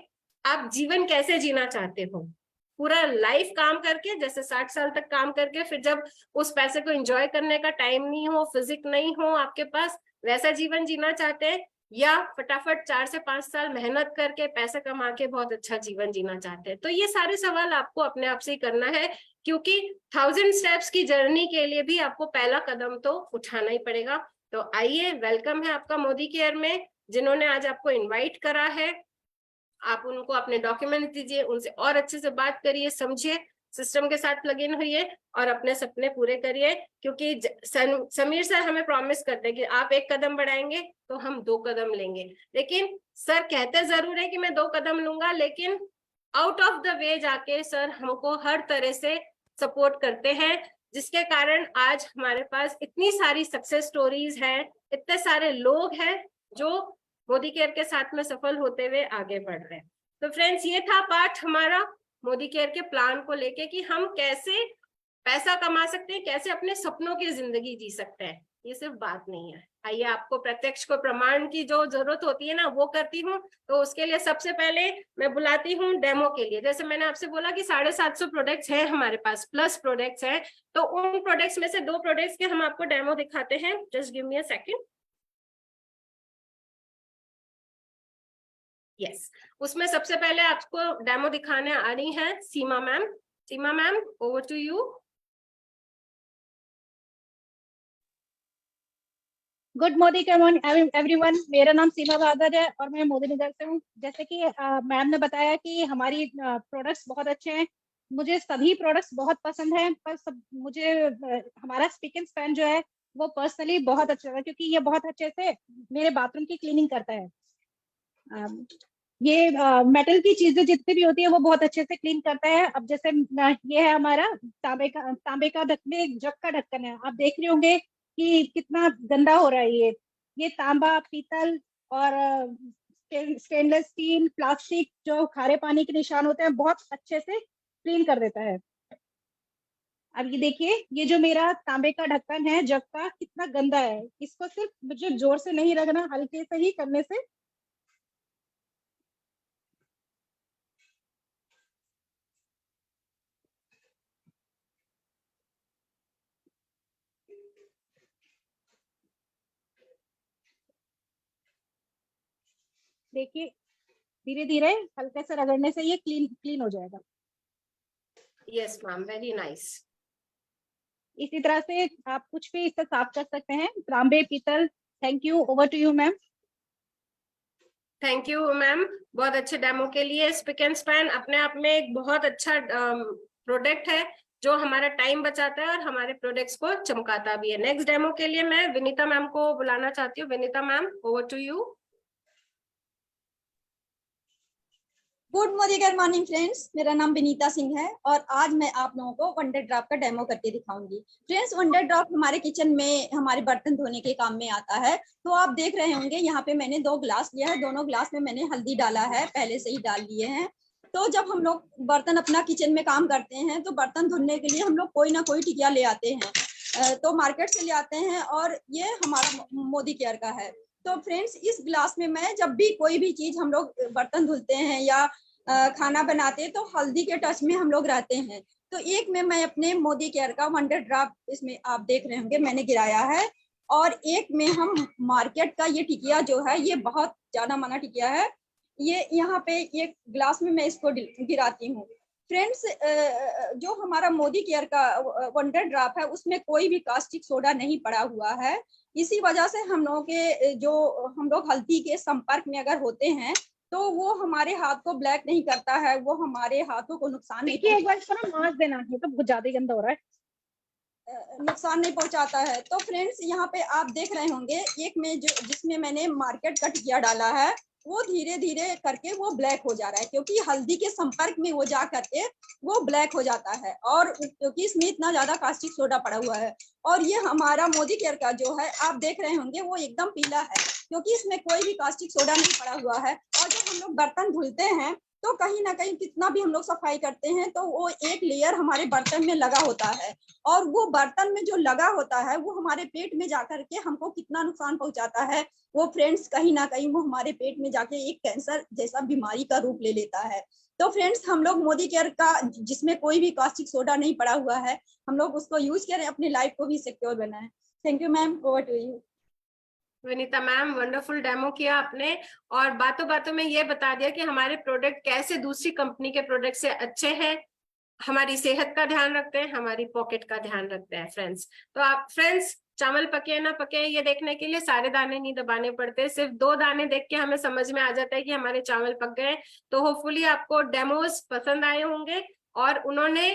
आप जीवन कैसे जीना चाहते हो? पूरा लाइफ काम करके, जैसे 60 साल तक काम करके, फिर जब उस पैसे को एंजॉय करने का टाइम नहीं हो, फिजिक नहीं हो आपके पास, वैसा जीवन जीना चाहते हैं? या फटाफट 4 से 5 साल मेहनत करके पैसा कमा के बहुत अच्छा जीवन जीना चाहते हैं? तो ये सारे सवाल आपको अपने आप से ही करना है, क्योंकि 1000 स्टेप्स की जर्नी के लिए भी आपको पहला कदम तो उठाना ही पड़ेगा। तो आइए, वेलकम है आपका मोदी केयर में। जिन्होंने आज आपको इनवाइट करा है, आप उनको अपने डॉक्यूमेंट दीजिए, उनसे और अच्छे से बात करिए, समझिए, सिस्टम के साथ प्लग इन होइए और अपने सपने पूरे करिए। क्योंकि समीर सर हमें प्रॉमिस करते हैं कि आप एक कदम बढ़ाएंगे तो हम 2 कदम लेंगे। लेकिन सर कहते जरूर है कि मैं 2 कदम लूंगा, लेकिन आउट ऑफ द वे जाके सर हमको हर तरह से सपोर्ट करते हैं, जिसके कारण आज हमारे पास इतनी सारी सक्सेस स्टोरीज हैं, इतने सारे लोग हैं जो मोदी केयर के साथ में सफल होते हुए आगे बढ़ रहे हैं। तो फ्रेंड्स, ये था पार्ट हमारा मोदी केयर के प्लान को लेके कि हम कैसे पैसा कमा सकते हैं, कैसे अपने सपनों की जिंदगी जी सकते हैं। ये सिर्फ बात नहीं है। आइए, आपको प्रत्यक्ष को प्रमाण की जो जरूरत होती है ना, वो करती हूँ। तो उसके लिए सबसे पहले मैं बुलाती हूँ डेमो के लिए। जैसे मैंने आपसे बोला कि 750 प्रोडक्ट्स हैं हमारे पास, प्लस प्रोडक्ट्स हैं, तो उन प्रोडक्ट्स में से 2 प्रोडक्ट्स के हम आपको डेमो दिखाते हैं। Just give me a second. Yes, उसमें सबसे पहले आपको डेमो दिखाने आ रही है Seema ma'am. Seema ma'am, over to you. Good morning everyone, मेरा नाम सीमा बहादुर है और मैं मोदी नगर से हूँ। जैसे कि मैम ने बताया कि हमारी प्रोडक्ट्स बहुत अच्छे हैं, मुझे सभी प्रोडक्ट्स बहुत पसंद हैं, पर मुझे हमारा स्पीक एंड स्पैन जो है वो पर्सनली बहुत अच्छा है, क्योंकि ये बहुत अच्छे से मेरे बाथरूम की क्लीनिंग करता है। ये मेटल की चीजें जितनी भी होती है वो बहुत अच्छे से क्लीन करता है। अब जैसे ये है हमारा तांबे का ढक्कन, जग का ढक्कन है, आप देख रहे होंगे कि कितना गंदा हो रहा है। ये तांबा, पीतल और स्टेनलेस स्टील, प्लास्टिक जो खारे पानी के निशान होते हैं बहुत अच्छे से क्लीन कर देता है। अब ये देखिए, ये जो मेरा तांबे का ढक्कन है जग का, कितना गंदा है। इसको सिर्फ मुझे जोर से नहीं रगड़ना, हल्के से ही करने से देखिए, धीरे धीरे हल्के से रगड़ने से ये क्लीन क्लीन हो जाएगा। Yes ma'am, very nice. इसी तरह से आप कुछ भी इससे साफ कर सकते हैं, तांबे पीतल। Thank you, over to you ma'am. Thank you ma'am, बहुत अच्छे डेमो के लिए। स्पिक एंड स्पैन अपने आप में एक बहुत अच्छा प्रोडक्ट है जो हमारा टाइम बचाता है और हमारे प्रोडक्ट्स को चमकाता भी है। नेक्स्ट डेमो के लिए मैं विनीता मैम को बुलाना चाहती हूँ। Vinita ma'am, over to you. Good morning friends, मेरा नाम विनीता सिंह है और आज मैं आप लोगों को वंडर ड्रॉप का डेमो करके दिखाऊंगी। फ्रेंड्स, वंडर ड्रॉप हमारे किचन में हमारे बर्तन धोने के काम में आता है। तो आप देख रहे होंगे यहाँ पे मैंने 2 ग्लास लिया है, दोनों ग्लास में मैंने हल्दी डाला है, पहले से ही डाल लिए हैं। तो जब हम लोग बर्तन अपना किचन में काम करते हैं तो बर्तन धुलने के लिए हम लोग कोई ना कोई टिकिया ले आते हैं, तो मार्केट से ले आते हैं और ये हमारा मोदी केयर का है। तो फ्रेंड्स, इस ग्लास में मैं जब भी कोई भी चीज हम लोग बर्तन धुलते हैं या खाना बनाते हैं तो हल्दी के टच में हम लोग रहते हैं। तो एक में मैं अपने मोदी केयर का वंडर ड्रॉप, इसमें आप देख रहे होंगे मैंने गिराया है, और एक में हम मार्केट का ये टिकिया जो है, ये बहुत ज्यादा माना टिकिया है, ये यहाँ पे एक ग्लास में मैं इसको गिराती हूँ। फ्रेंड्स, जो हमारा मोदी केयर का वंडर ड्रॉप है उसमें कोई भी कास्टिक सोडा नहीं पड़ा हुआ है। इसी वजह से हम लोगों के जो हम लोग हल्दी के संपर्क में अगर होते हैं तो वो हमारे हाथ को ब्लैक नहीं करता है, वो हमारे हाथों को नुकसान नहीं, एक बार इसको ना मांस देना, ये तो बहुत ज्यादा गंदा हो रहा है, नुकसान नहीं पहुंचाता है। तो फ्रेंड्स, यहाँ पे आप देख रहे होंगे एक में जो जिसमें मैंने मार्केट का टिकिया डाला है वो धीरे धीरे करके वो ब्लैक हो जा रहा है, क्योंकि हल्दी के संपर्क में वो जा करके वो ब्लैक हो जाता है, और क्योंकि इसमें इतना ज्यादा कास्टिक सोडा पड़ा हुआ है। और ये हमारा मोदी केयर का जो है आप देख रहे होंगे वो एकदम पीला है, क्योंकि इसमें कोई भी कास्टिक सोडा नहीं पड़ा हुआ है। और जब हम लोग बर्तन धुलते हैं तो कहीं ना कहीं कितना भी हम लोग सफाई करते हैं तो वो एक लेयर हमारे बर्तन में लगा होता है, और वो बर्तन में जो लगा होता है वो हमारे पेट में जाकर के हमको कितना नुकसान पहुंचाता है। वो फ्रेंड्स, कहीं ना कहीं वो हमारे पेट में जाके एक कैंसर जैसा बीमारी का रूप ले लेता है। तो फ्रेंड्स, हम लोग मोदी केयर का जिसमें कोई भी कास्टिक सोडा नहीं पड़ा हुआ है, हम लोग उसको यूज करें, अपनी लाइफ को भी सिक्योर बनाएं। Thank you ma'am, over to you. Vinita ma'am, wonderful demo किया आपने और बातों बातों में ये बता दिया कि हमारे प्रोडक्ट कैसे दूसरी कंपनी के प्रोडक्ट से अच्छे हैं, हमारी सेहत का ध्यान रखते हैं, हमारी पॉकेट का ध्यान रखते हैं। फ्रेंड्स, तो आप फ्रेंड्स, चावल पके ना पके ये देखने के लिए सारे दाने नहीं दबाने पड़ते, सिर्फ 2 दाने देख के हमें समझ में आ जाता है कि हमारे चावल पक गए। तो होपफुली आपको डेमोज पसंद आए होंगे और उन्होंने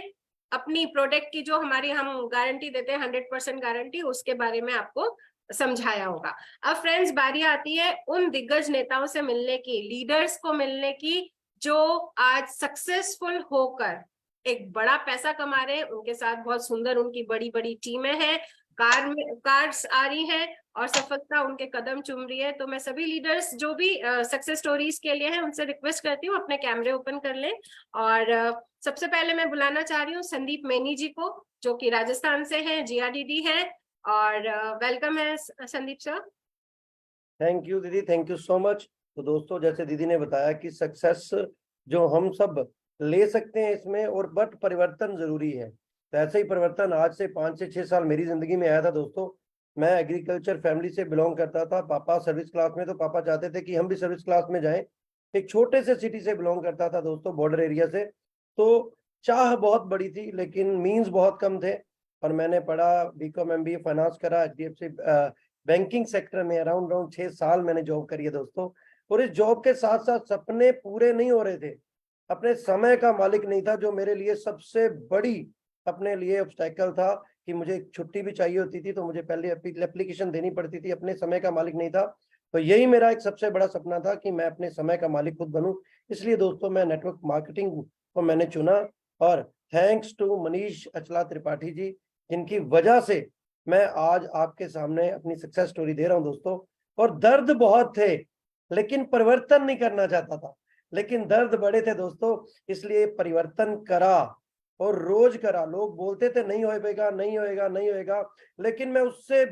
अपनी प्रोडक्ट की जो हमारी हम गारंटी देते हैं 100% गारंटी, उसके बारे में आपको समझाया होगा। अब फ्रेंड्स, बारी आती है उन दिग्गज नेताओं से मिलने की, लीडर्स को मिलने की जो आज सक्सेसफुल होकर एक बड़ा पैसा कमा रहे हैं। उनके साथ बहुत सुंदर उनकी बड़ी बड़ी टीमें हैं, कार्स आ रही हैं और सफलता उनके कदम चूम रही है। तो मैं सभी लीडर्स जो भी सक्सेस स्टोरीज के लिए हैं उनसे रिक्वेस्ट करती हूँ अपने कैमरे ओपन कर लें। और सबसे पहले मैं बुलाना चाह रही हूँ संदीप मेनी जी को, जो कि राजस्थान से हैं, GRDD है, और वेलकम है संदीप सर। थैंक यू दीदी, थैंक यू सो मच। तो दोस्तों, जैसे दीदी ने बताया कि सक्सेस जो हम सब ले सकते हैं इसमें, और बट परिवर्तन जरूरी है। तो ऐसे ही परिवर्तन आज से 5 से 6 साल मेरी जिंदगी में आया था दोस्तों। मैं एग्रीकल्चर फैमिली से बिलोंग करता था, पापा सर्विस क्लास में, तो पापा चाहते थे कि हम भी सर्विस क्लास में जाएं। एक छोटे से सिटी से बिलोंग करता था दोस्तों, बॉर्डर एरिया से। तो चाह बहुत बड़ी थी लेकिन मीन्स बहुत कम थे, और मैंने पढ़ा, BCom MBA फाइनेंस करा, HDFC बैंकिंग सेक्टर में अराउंड 6 साल मैंने जॉब करी है दोस्तों। और इस जॉब के साथ साथ सपने पूरे नहीं हो रहे थे, अपने समय का मालिक नहीं था, जो मेरे लिए सबसे बड़ी अपने लिए ऑब्स्टेकल था कि मुझे छुट्टी भी चाहिए होती थी तो मुझे पहले एप्लीकेशन देनी पड़ती थी, अपने समय का मालिक नहीं था। तो यही मेरा एक सबसे बड़ा सपना था कि मैं अपने समय का मालिक खुद बनूं। इसलिए दोस्तों मैं नेटवर्क मार्केटिंग को मैंने चुना, और थैंक्स टू मनीष अचला त्रिपाठी जी, जिनकी वजह से मैं आज आपके सामने अपनी सक्सेस स्टोरी दे रहा हूं दोस्तों। और दर्द बहुत थे लेकिन परिवर्तन नहीं करना चाहता था, लेकिन दर्द बड़े थे दोस्तों, इसलिए परिवर्तन करा। और रोज करा। लोग बोलते थे नहीं होएगा, नहीं होएगा, नहीं होएगा, लेकिन मैं उससे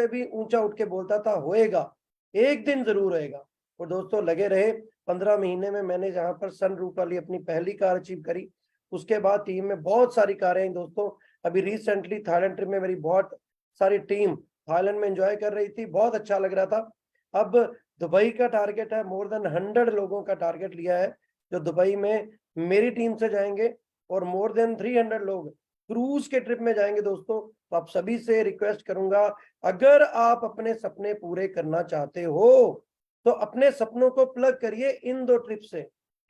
भी ऊंचा उठ के बोलता था होएगा, एक दिन जरूर होएगा। और दोस्तों लगे रहे। 15 महीने में मैंने जहां पर सनरूफ वाली अपनी पहली कार अचीव करी, उसके बाद टीम में बहुत सारी कारें हैं दोस्तों। अभी रिसेंटली थाईलैंड ट्रिप में मेरी बहुत सारी टीम थाईलैंड में एंजॉय कर रही थी, बहुत अच्छा लग रहा था। अब दुबई का टारगेट है, मोर देन 100 लोगों का टारगेट लिया है जो दुबई में मेरी टीम से जाएंगे, और मोर देन 300 लोग क्रूज के ट्रिप में जाएंगे दोस्तों। तो आप सभी से रिक्वेस्ट करूंगा, अगर आप अपने सपने पूरे करना चाहते हो तो अपने सपनों को प्लग करिए इन 2 ट्रिप से,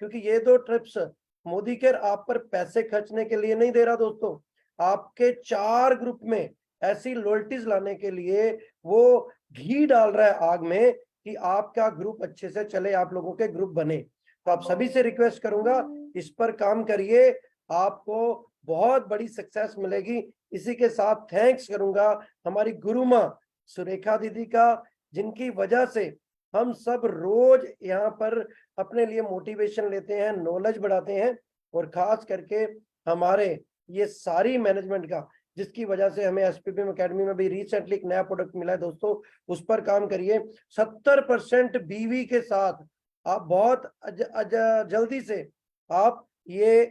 क्योंकि ये 2 ट्रिप्स मोदी केयर आप पर पैसे खर्चने के लिए नहीं दे रहा दोस्तों, आपके 4 ग्रुप में ऐसी लॉयल्टीज लाने के लिए वो घी डाल रहा है आग में कि आपका ग्रुप अच्छे से चले, आप लोगों के ग्रुप बने। तो आप सभी से रिक्वेस्ट करूंगा, इस पर काम करिए, आपको बहुत बड़ी सक्सेस मिलेगी। इसी के साथ थैंक्स करूंगा हमारी गुरु माँ सुरेखा दीदी का, जिनकी वजह से हम सब रोज यहाँ पर अपने लिए मोटिवेशन लेते हैं, नॉलेज बढ़ाते हैं, और खास करके हमारे ये सारी मैनेजमेंट का, जिसकी वजह से हमें एसपीपीएम एकेडमी में भी रिसेंटली एक नया प्रोडक्ट मिला है दोस्तों, उस पर काम करिए। 70% बीवी के साथ आप बहुत जल्दी से आप ये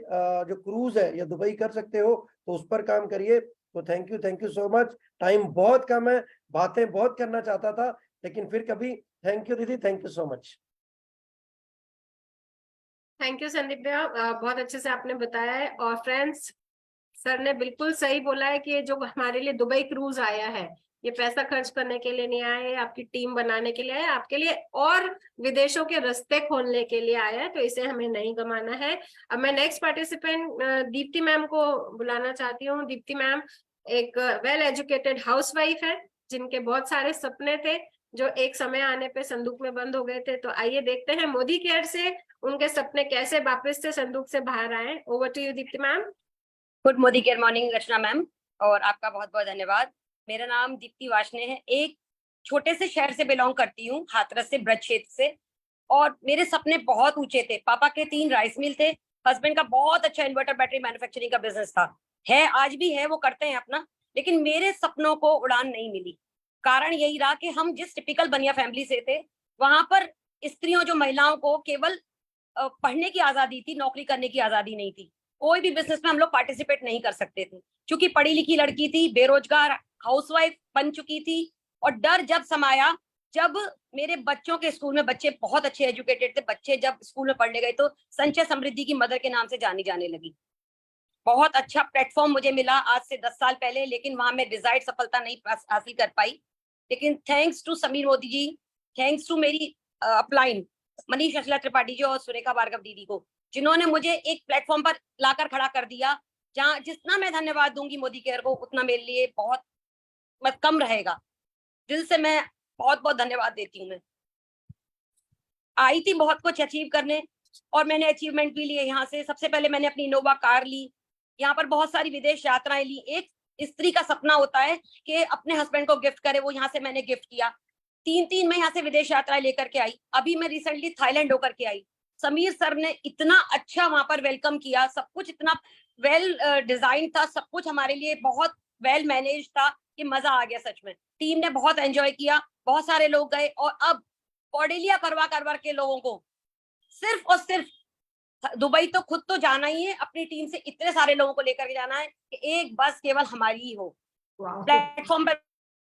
जो क्रूज है या दुबई कर सकते हो, तो उस पर काम करिए। तो thank you so much. Time बहुत कम है, बातें बहुत करना चाहता था, लेकिन फिर कभी। थैंक यू दीदी, thank you so much. Thank you Sandeep भैया, बहुत अच्छे से आपने बताया है। और फ्रेंड्स, सर ने बिल्कुल सही बोला है कि जो हमारे लिए दुबई क्रूज आया है, ये पैसा खर्च करने के लिए नहीं आया है, आपकी टीम बनाने के लिए आया है, आपके लिए और विदेशों के रास्ते खोलने के लिए आया है, तो इसे हमें नहीं गंवाना है। अब मैं नेक्स्ट पार्टिसिपेंट दीप्ति मैम को बुलाना चाहती हूँ। दीप्ति मैम एक वेल एजुकेटेड हाउसवाइफ है, जिनके बहुत सारे सपने थे जो एक समय आने पे संदूक में बंद हो गए थे। तो आइए देखते हैं मोदी केयर से उनके सपने कैसे वापस से संदूक से बाहर आए। Over to you Deepti ma'am. Good Modicare morning Rachna ma'am, और आपका बहुत बहुत धन्यवाद। मेरा नाम दीप्ति वाशने है, एक छोटे से शहर से बिलोंग करती हूँ, हाथरस से, ब्रज क्षेत्र से। और मेरे सपने बहुत ऊंचे थे। पापा के 3 राइस मिल थे, हस्बैंड का बहुत अच्छा इन्वर्टर बैटरी मैन्युफैक्चरिंग का बिजनेस था, है आज भी है, वो करते हैं अपना। लेकिन मेरे सपनों को उड़ान नहीं मिली। कारण यही रहा कि हम जिस टिपिकल बनिया फैमिली से थे, वहां पर स्त्रियों, जो महिलाओं को केवल पढ़ने की आजादी थी, नौकरी करने की आजादी नहीं थी। कोई भी बिजनेस में हम लोग पार्टिसिपेट नहीं कर सकते थे, क्योंकि पढ़ी लिखी लड़की थी, बेरोजगार हाउसवाइफ बन चुकी थी। और डर जब समाया, जब मेरे बच्चों के स्कूल में, बच्चे बहुत अच्छे एजुकेटेड थे, बच्चे जब स्कूल में पढ़ने गए तो संचय समृद्धि की मदर के नाम से जानी जाने लगी। बहुत अच्छा प्लेटफॉर्म मुझे मिला आज से 10 साल पहले, लेकिन वहां मैं डिजायर्ड सफलता नहीं हासिल कर पाई। लेकिन thanks to Sameer Modi ji, thanks to मेरी अपलाइन मनीष अचला त्रिपाठी जी और सुरेखा भार्गव दीदी को, जिन्होंने मुझे एक प्लेटफॉर्म पर लाकर खड़ा कर दिया, जहां जितना मैं धन्यवाद दूंगी मोदी केयर को, उतना मेरे लिए बहुत कम रहेगा। दिल से मैं बहुत बहुत धन्यवाद देती हूँ। मैं आई थी बहुत कुछ अचीव करने, और मैंने अचीवमेंट भी लिए यहाँ से। सबसे पहले मैंने अपनी इनोवा कार ली, यहाँ पर बहुत सारी विदेश यात्राएं ली। एक स्त्री का सपना होता है कि अपने हस्बैंड को गिफ्ट करे, वो यहाँ से मैंने गिफ्ट किया। 3 मैं यहाँ से विदेश यात्राएं लेकर के आई। अभी मैं रिसेंटली थाईलैंड होकर के आई। समीर सर ने इतना अच्छा वहां पर वेलकम किया, सब कुछ इतना वेल डिजाइन था, सब कुछ हमारे लिए बहुत वेल मैनेज था कि मजा आ गया सच में। टीम ने बहुत एंजॉय किया, बहुत सारे लोग गए। और अब कॉर्डेलिया करवा के लोगों को सिर्फ और सिर्फ दुबई तो खुद तो जाना ही है, अपनी टीम से इतने सारे लोगों को लेकर के जाना है कि एक बस केवल हमारी ही हो। प्लेटफॉर्म पर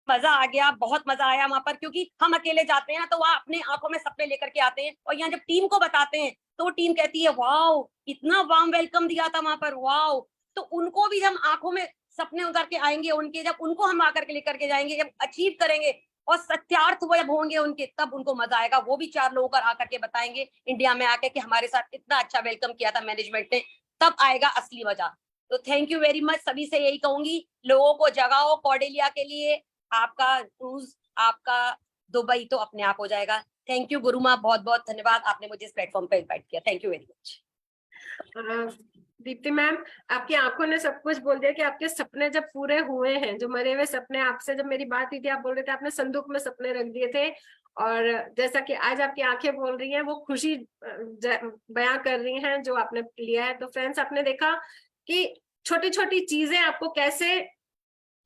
मजा आ गया, बहुत मजा आया वहां पर, क्योंकि हम अकेले जाते हैं ना, तो वहां अपने आंखों में सपने लेकर के आते हैं, और यहाँ जब टीम को बताते हैं तो वो टीम कहती है वाओ, इतना वार्म वेलकम दिया था वहां पर, वाओ। तो उनको भी जब आंखों में सपने उतर के आएंगे उनके, जब उनको हम आकर के लेकर के जाएंगे, जब अचीव करेंगे और सत्यार्थ वो जब होंगे उनके, तब उनको मजा आएगा। वो भी 4 लोगों को आकर के बताएंगे इंडिया में आके कि हमारे साथ इतना अच्छा वेलकम किया था मैनेजमेंट ने, तब आएगा असली मजा। तो थैंक यू वेरी मच। सभी से यही कहूंगी, लोगों को जगाओ कॉर्डेलिया के लिए। आपका क्रूज, आपका दुबई तो अपने आप हो जाएगा। थैंक यू गुरु माँ, बहुत बहुत धन्यवाद, आपने मुझे इस प्लेटफॉर्म पे इनवाइट किया। Thank you very much. Deepti ma'am, आपकी आंखों ने सब कुछ बोल दिया कि आपके सपने जब पूरे हुए हैं, जो मरे हुए सपने, आपसे जब मेरी बात हुई थी आप बोल रहे थे आपने संदूक में सपने रख दिए थे, और जैसा कि आज आपकी आंखें बोल रही हैं, वो खुशी बयां कर रही हैं जो आपने लिया है। तो फ्रेंड्स, आपने देखा कि छोटी छोटी चीजें आपको कैसे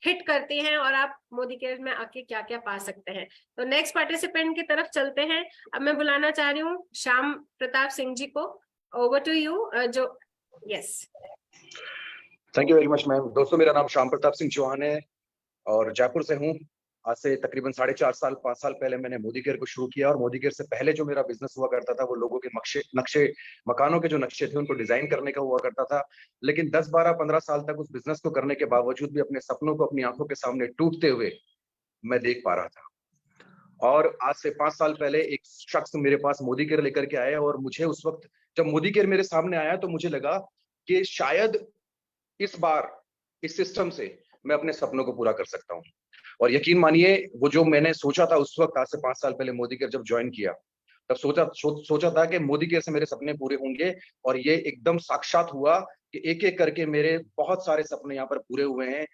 हिट करती हैं और आप मोदी केयर में आके क्या क्या पा सकते हैं। तो नेक्स्ट पार्टिसिपेंट की तरफ चलते हैं। अब मैं बुलाना चाह रही हूँ श्याम प्रताप सिंह जी को। Over to you. जो yes, thank you very much ma'am. दोस्तों, मेरा नाम श्याम प्रताप सिंह चौहान है और जयपुर से हूँ। आज से तकरीबन 5.5 साल पहले मैंने मोदी केयर को शुरू किया और मोदी केयर से पहले जो मेरा बिजनेस हुआ करता था वो लोगों के नक्शे मकानों के जो नक्शे थे उनको डिजाइन करने का हुआ करता था। लेकिन 10, 12, 15 साल तक उस बिजनेस को करने के बावजूद भी अपने सपनों को अपनी आंखों के सामने टूटते हुए मैं देख पा रहा था। और आज से 5 साल पहले एक शख्स मेरे पास मोदी केयर लेकर के आया और मुझे उस वक्त जब मोदी केयर मेरे सामने आया तो मुझे लगा कि शायद इस बार इस सिस्टम से मैं अपने सपनों को पूरा कर सकता हूँ। और यकीन मानिए, वो जो मैंने सोचा था उस वक्त, आज से 5 साल पहले मोदी केयर जब ज्वाइन किया तब सोचा था कि मोदी केयर से मेरे सपने पूरे होंगे, और ये एकदम साक्षात हुआ कि एक एक करके मेरे बहुत सारे सपने यहाँ पर पूरे हुए हैं।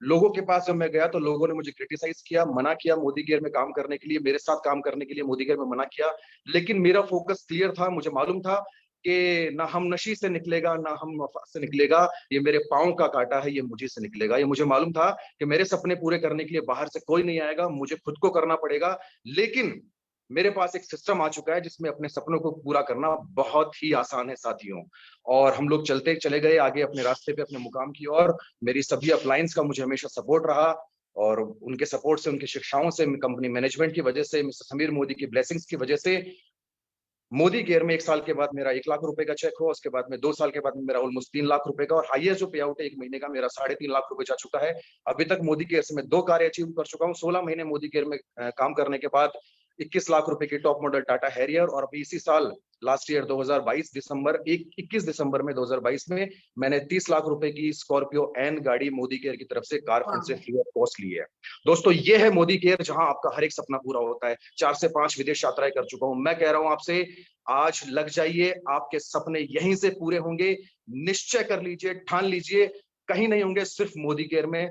लोगों के पास जब मैं गया तो लोगों ने मुझे क्रिटिसाइज किया, मना किया मोदी केयर में काम करने के लिए, मेरे साथ काम करने के लिए मोदी केयर में मना किया। लेकिन मेरा फोकस क्लियर था, मुझे मालूम था कि ना हम नशी से निकलेगा ना हम वफा से निकलेगा, ये मेरे पाँव का काटा है, ये मुझे से निकलेगा। ये मुझे मालूम था कि मेरे सपने पूरे करने के लिए बाहर से कोई नहीं आएगा, मुझे खुद को करना पड़ेगा। लेकिन मेरे पास एक सिस्टम आ चुका है जिसमें अपने सपनों को पूरा करना बहुत ही आसान है साथियों। और हम लोग चलते चले गए आगे अपने रास्ते पे, अपने मुकाम की ओर। मेरी सभी अपलाइंस का मुझे हमेशा सपोर्ट रहा और उनके सपोर्ट से, उनकी शिक्षाओं से, कंपनी मैनेजमेंट की वजह से, मिस्टर समीर मोदी की ब्लेसिंग्स की वजह से मोदी केयर में 1 साल के बाद मेरा 1 लाख रुपए का चेक हुआ। उसके बाद में 2 साल के बाद में मेरा ऑलमोस्ट 3 लाख रुपए का, और हाईएस्ट जो पे आउट है 1 महीने का मेरा 3.5 लाख रुपए जा चुका है। अभी तक मोदी केयर से मैं 2 कार्य अचीव कर चुका हूँ। 16 महीने मोदी केयर में काम करने के बाद 21 लाख रुपए की टॉप मॉडल टाटा हैरियर, और अभी इसी साल लास्ट ईयर 21 दिसंबर में 2022 में मैंने 30 लाख रुपए की स्कॉर्पियो एन गाड़ी मोदी केयर की तरफ से कार फंड से फ्री ऑफ कॉस्ट ली है। दोस्तों, ये है मोदी केयर जहां आपका हर एक सपना पूरा होता है। 4 से 5 विदेश यात्राएं कर चुका हूं। मैं कह रहा हूं आपसे, आज लग जाइए, आपके सपने यहीं से पूरे होंगे। निश्चय कर लीजिए, ठान लीजिए, कहीं नहीं होंगे, सिर्फ मोदी केयर में।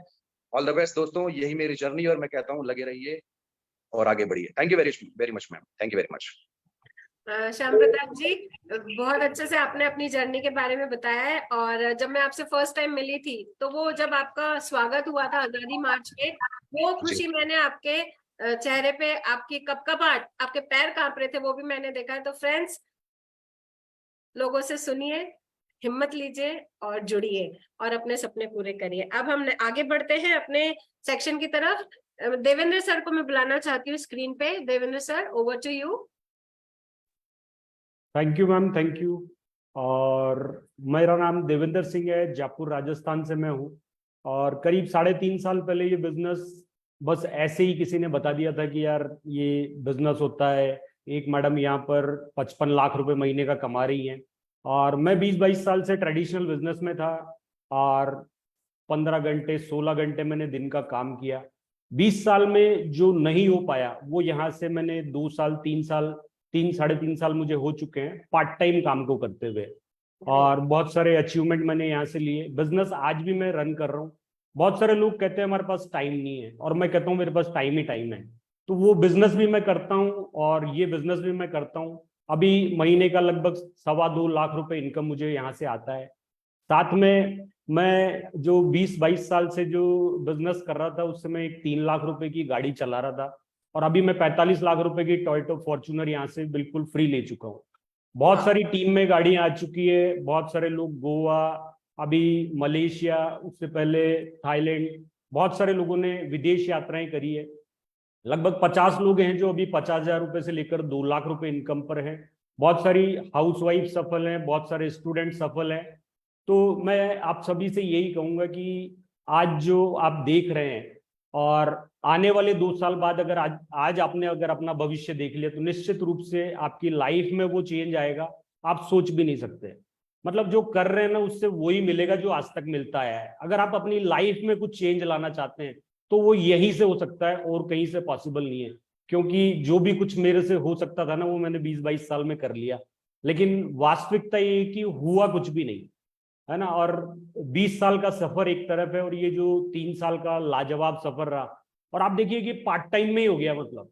ऑल द बेस्ट दोस्तों, यही मेरी जर्नी, और मैं कहता हूं लगे रहिए और आगे बढ़िए। Thank you very much ma'am, thank you very much. Shyam Pratap ji, बहुत अच्छे से आपने अपनी जर्नी के बारे में बताया है। और जब मैं आपसे फर्स्ट टाइम मिली थी तो वो जब आपका स्वागत हुआ था आजादी मार्च में, वो खुशी मैंने आपके चेहरे पे, आपकी कपकपाहट, आपके पैर कांप रहे थे, वो भी मैंने देखा है। तो फ्रेंड्स, लोगों से सुनिए, हिम्मत लीजिए और जुड़िए और अपने सपने पूरे करिए। अब हम आगे बढ़ते हैं अपने सेक्शन की तरफ। देवेंद्र सर को मैं बुलाना चाहती हूँ स्क्रीन पे। Devendra sir, over to you. Thank you ma'am, thank you. और मेरा नाम देवेंद्र सिंह है, जयपुर राजस्थान से मैं हूँ। और करीब 3.5 साल पहले ये बिजनेस बस ऐसे ही किसी ने बता दिया था कि यार ये बिजनेस होता है। एक मैडम यहाँ पर 55 लाख रुपए महीने का कमा रही हैं, और मैं 20-22 साल से ट्रेडिशनल बिजनेस में था और 15 घंटे 16 घंटे मैंने दिन का काम किया। 20 साल में जो नहीं हो पाया वो यहाँ से मैंने 2 साल 3 साल 3-3.5 साल मुझे हो चुके हैं पार्ट टाइम काम को करते हुए, और बहुत सारे अचीवमेंट मैंने यहाँ से लिए। बिजनेस आज भी मैं रन कर रहा हूँ। बहुत सारे लोग कहते हैं हमारे पास टाइम नहीं है, और मैं कहता हूँ मेरे पास टाइम ही टाइम है। तो वो बिजनेस भी मैं करता हूँ और ये बिजनेस भी मैं करता हूँ। अभी महीने का लगभग 2.25 लाख रुपए इनकम मुझे यहाँ से आता है। साथ में मैं जो 20-22 साल से जो बिजनेस कर रहा था उससे मैं एक 3 लाख रुपए की गाड़ी चला रहा था, और अभी मैं 45 लाख रुपए की टोयोटा फॉर्च्यूनर यहाँ से बिल्कुल फ्री ले चुका हूँ। बहुत सारी टीम में गाड़ियां आ चुकी है। बहुत सारे लोग गोवा, अभी मलेशिया, उससे पहले थाईलैंड, बहुत सारे लोगों ने विदेश यात्राएं करी है। लगभग 50 लोग हैं जो अभी 50,000 रुपए से लेकर 2 लाख रुपए इनकम पर हैं। बहुत सारी हाउसवाइफ सफल हैं, बहुत सारे स्टूडेंट सफल हैं। तो मैं आप सभी से यही कहूंगा कि आज जो आप देख रहे हैं और आने वाले 2 साल बाद अगर आज आपने अगर अपना भविष्य देख लिया तो निश्चित रूप से आपकी लाइफ में वो चेंज आएगा, आप सोच भी नहीं सकते। मतलब जो कर रहे हैं ना उससे वही मिलेगा जो आज तक मिलता है। अगर आप अपनी लाइफ में कुछ चेंज लाना चाहते हैं तो वो यहीं से हो सकता है और कहीं से पॉसिबल नहीं है, क्योंकि जो भी कुछ मेरे से हो सकता था ना वो मैंने 20-22 साल में कर लिया। लेकिन वास्तविकता ये है कि हुआ कुछ भी नहीं है ना। और 20 साल का सफर एक तरफ है और ये जो 3 साल का लाजवाब सफर रहा, और आप देखिए कि पार्ट टाइम में ही हो गया। मतलब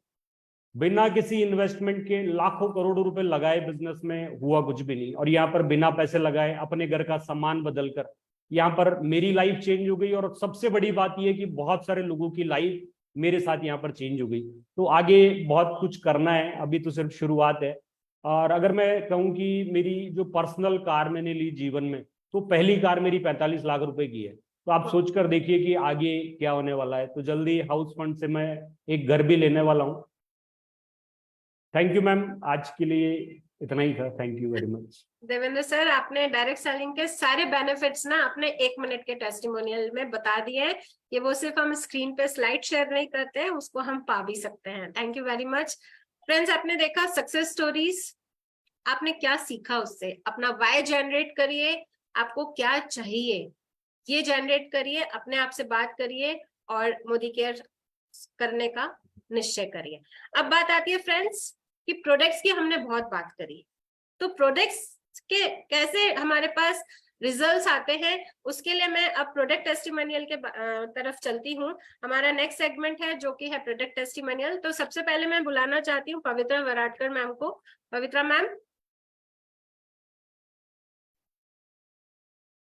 बिना किसी इन्वेस्टमेंट के लाखों करोड़ों रुपए लगाए बिजनेस में हुआ कुछ भी नहीं, और यहाँ पर बिना पैसे लगाए अपने घर का सामान बदलकर यहाँ पर मेरी लाइफ चेंज हो गई, और सबसे बड़ी बात यह कि बहुत सारे लोगों की लाइफ मेरे साथ यहाँ पर चेंज हो गई। तो आगे बहुत कुछ करना है, अभी तो सिर्फ शुरुआत है। और अगर मैं कहूँ कि मेरी जो पर्सनल कार मैंने ली जीवन में, तो पहली कार मेरी 45 लाख रुपए की है। तो आप सोच कर देखिए कि आगे क्या होने वाला है। तो जल्दी हाउस फंड से मैं एक घर भी लेने वाला हूँ। थैंक यू मैम, आज के लिए इतना ही था। Thank you very much. Devendra sir, आपने डायरेक्ट सेलिंग के सारे बेनिफिट्स ना अपने 1 मिनट के टेस्टिमोनियल में बता दिए हैं। ये वो सिर्फ हम स्क्रीन पे स्लाइड शेयर नहीं करते हैं, उसको हम पा भी सकते हैं। Thank you very much. Friends, आपने देखा सक्सेस स्टोरीज, आपने क्या सीखा उससे? अपना वाई जनरेट करिए, आपको क्या चाहिए ये जनरेट करिए, अपने आप से बात करिए और मोदी केयर करने का निश्चय करिए। अब बात आती है फ्रेंड्स कि प्रोडक्ट्स की हमने बहुत बात करी, तो प्रोडक्ट्स के कैसे हमारे पास रिजल्ट्स आते हैं, उसके लिए मैं अब प्रोडक्ट टेस्टिमोनियल के तरफ चलती हूँ। हमारा नेक्स्ट सेगमेंट है जो कि है प्रोडक्ट टेस्टिमोनियल। तो सबसे पहले मैं बुलाना चाहती हूँ पवित्रा वराडकर मैम को। Pavitra ma'am.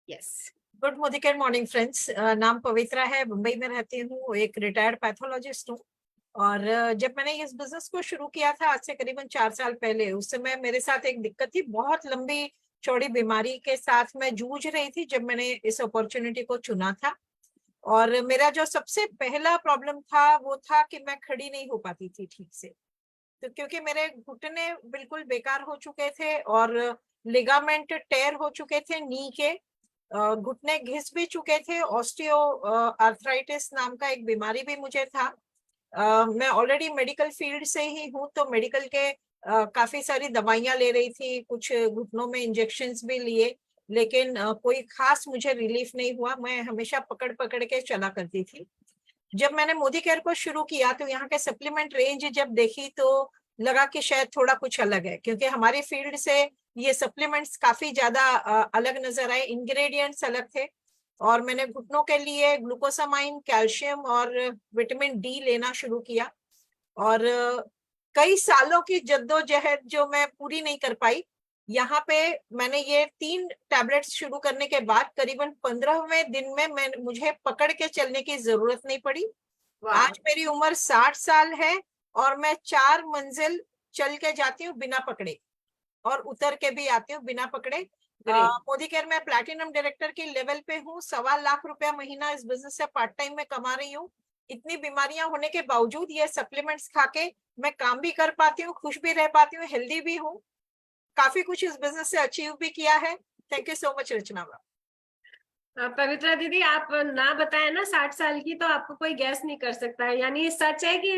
Yes. Good Modicare morning friends. नाम पवित्रा है, मुंबई में रहती हूँ, एक रिटायर्ड पैथोलॉजिस्ट हूँ। और जब मैंने इस बिजनेस को शुरू किया था आज से करीबन 4 साल पहले, उस समय मेरे साथ एक दिक्कत थी, बहुत लंबी चौड़ी बीमारी के साथ मैं जूझ रही थी जब मैंने इस अपॉर्चुनिटी को चुना था। और मेरा जो सबसे पहला प्रॉब्लम था वो था कि मैं खड़ी नहीं हो पाती थी ठीक से। तो क्योंकि मेरे घुटने बिल्कुल बेकार हो चुके थे और लिगामेंट टेयर हो चुके थे नी के, घुटने घिस भी चुके थे, ऑस्टियो आर्थराइटिस नाम का एक बीमारी भी मुझे था। मैं ऑलरेडी मेडिकल फील्ड से ही हूँ, तो मेडिकल के काफी सारी दवाइयां ले रही थी, कुछ घुटनों में इंजेक्शंस भी लिए, लेकिन कोई खास मुझे रिलीफ नहीं हुआ। मैं हमेशा पकड़ पकड़ के चला करती थी। जब मैंने मोदी केयर को शुरू किया तो यहाँ के सप्लीमेंट रेंज जब देखी तो लगा कि शायद थोड़ा कुछ अलग है, क्योंकि हमारी फील्ड से ये सप्लीमेंट्स काफी ज्यादा अलग नजर आए, इंग्रेडिएंट्स अलग थे। और मैंने घुटनों के लिए ग्लूकोसामाइन, कैल्शियम और विटामिन डी लेना शुरू किया। और कई सालों की जद्दोजहद जो मैं पूरी नहीं कर पाई, यहाँ पे मैंने ये 3 टैबलेट्स शुरू करने के बाद करीबन 15वें दिन में मुझे पकड़ के चलने की जरूरत नहीं पड़ी। आज मेरी उम्र 60 साल है और मैं 4 मंजिल चल के जाती हूँ बिना पकड़े, और उतर के भी आती हूँ बिना पकड़े। मोदी केयर में प्लैटिनम डायरेक्टर की लेवल पे हूँ, 1.25 लाख रुपया महीना इस बिजनेस से पार्ट टाइम में कमा रही हूँ। इतनी बीमारियां होने के बावजूद ये सप्लीमेंट्स खा के मैं काम भी कर पाती हूँ, खुश भी रह पाती हूँ, हेल्दी भी हूँ। काफी कुछ इस बिजनेस से अचीव भी किया है। Thank you so much Rachna ma'am. Pavitra दीदी, आप ना बताए ना 60 साल की, तो आपको कोई गैस नहीं कर सकता है। यानी सच है कि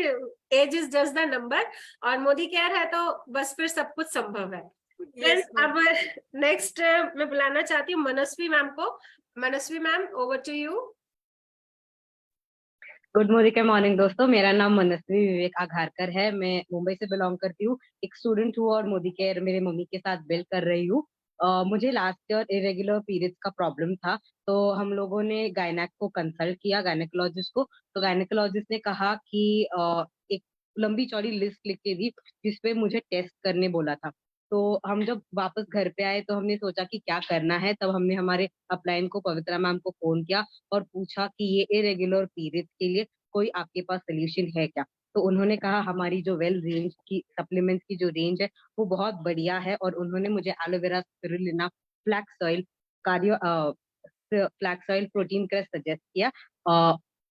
age is just the number, और मोदी केयर है तो बस फिर सब कुछ संभव है। अब नेक्स्ट मैं बुलाना चाहती हूँ मनस्वी मैम को। Manasvi ma'am, over to you. Good Modicare morning दोस्तों, मेरा नाम मनस्वी विवेक आघारकर है। मैं मुंबई से बिलोंग करती हूँ, एक स्टूडेंट हूँ और मोदी केयर मेरे मम्मी के साथ बिल्ड कर रही हूँ। मुझे लास्ट ईयर इरेगुलर पीरियड्स का प्रॉब्लम था, तो हम लोगों ने गायनेक को कंसल्ट किया, गायनेकोलॉजिस्ट को। तो गायनेकोलॉजिस्ट ने कहा कि एक लंबी चौड़ी लिस्ट लिख के दी जिसपे मुझे टेस्ट करने बोला था। तो हम जब वापस घर पे आए तो हमने सोचा कि क्या करना है। तब हमने हमारे अपलाइन को, पवित्रा मैम को फोन किया और पूछा कि ये इरेगुलर पीरियड्स के लिए कोई आपके पास सोल्यूशन है क्या। तो उन्होंने कहा हमारी जो वेल रेंज की सप्लीमेंट्स की जो रेंज है वो बहुत बढ़िया है, और उन्होंने मुझे aloe vera, spirulina, flax oil, flax oil, protein crush suggest किया,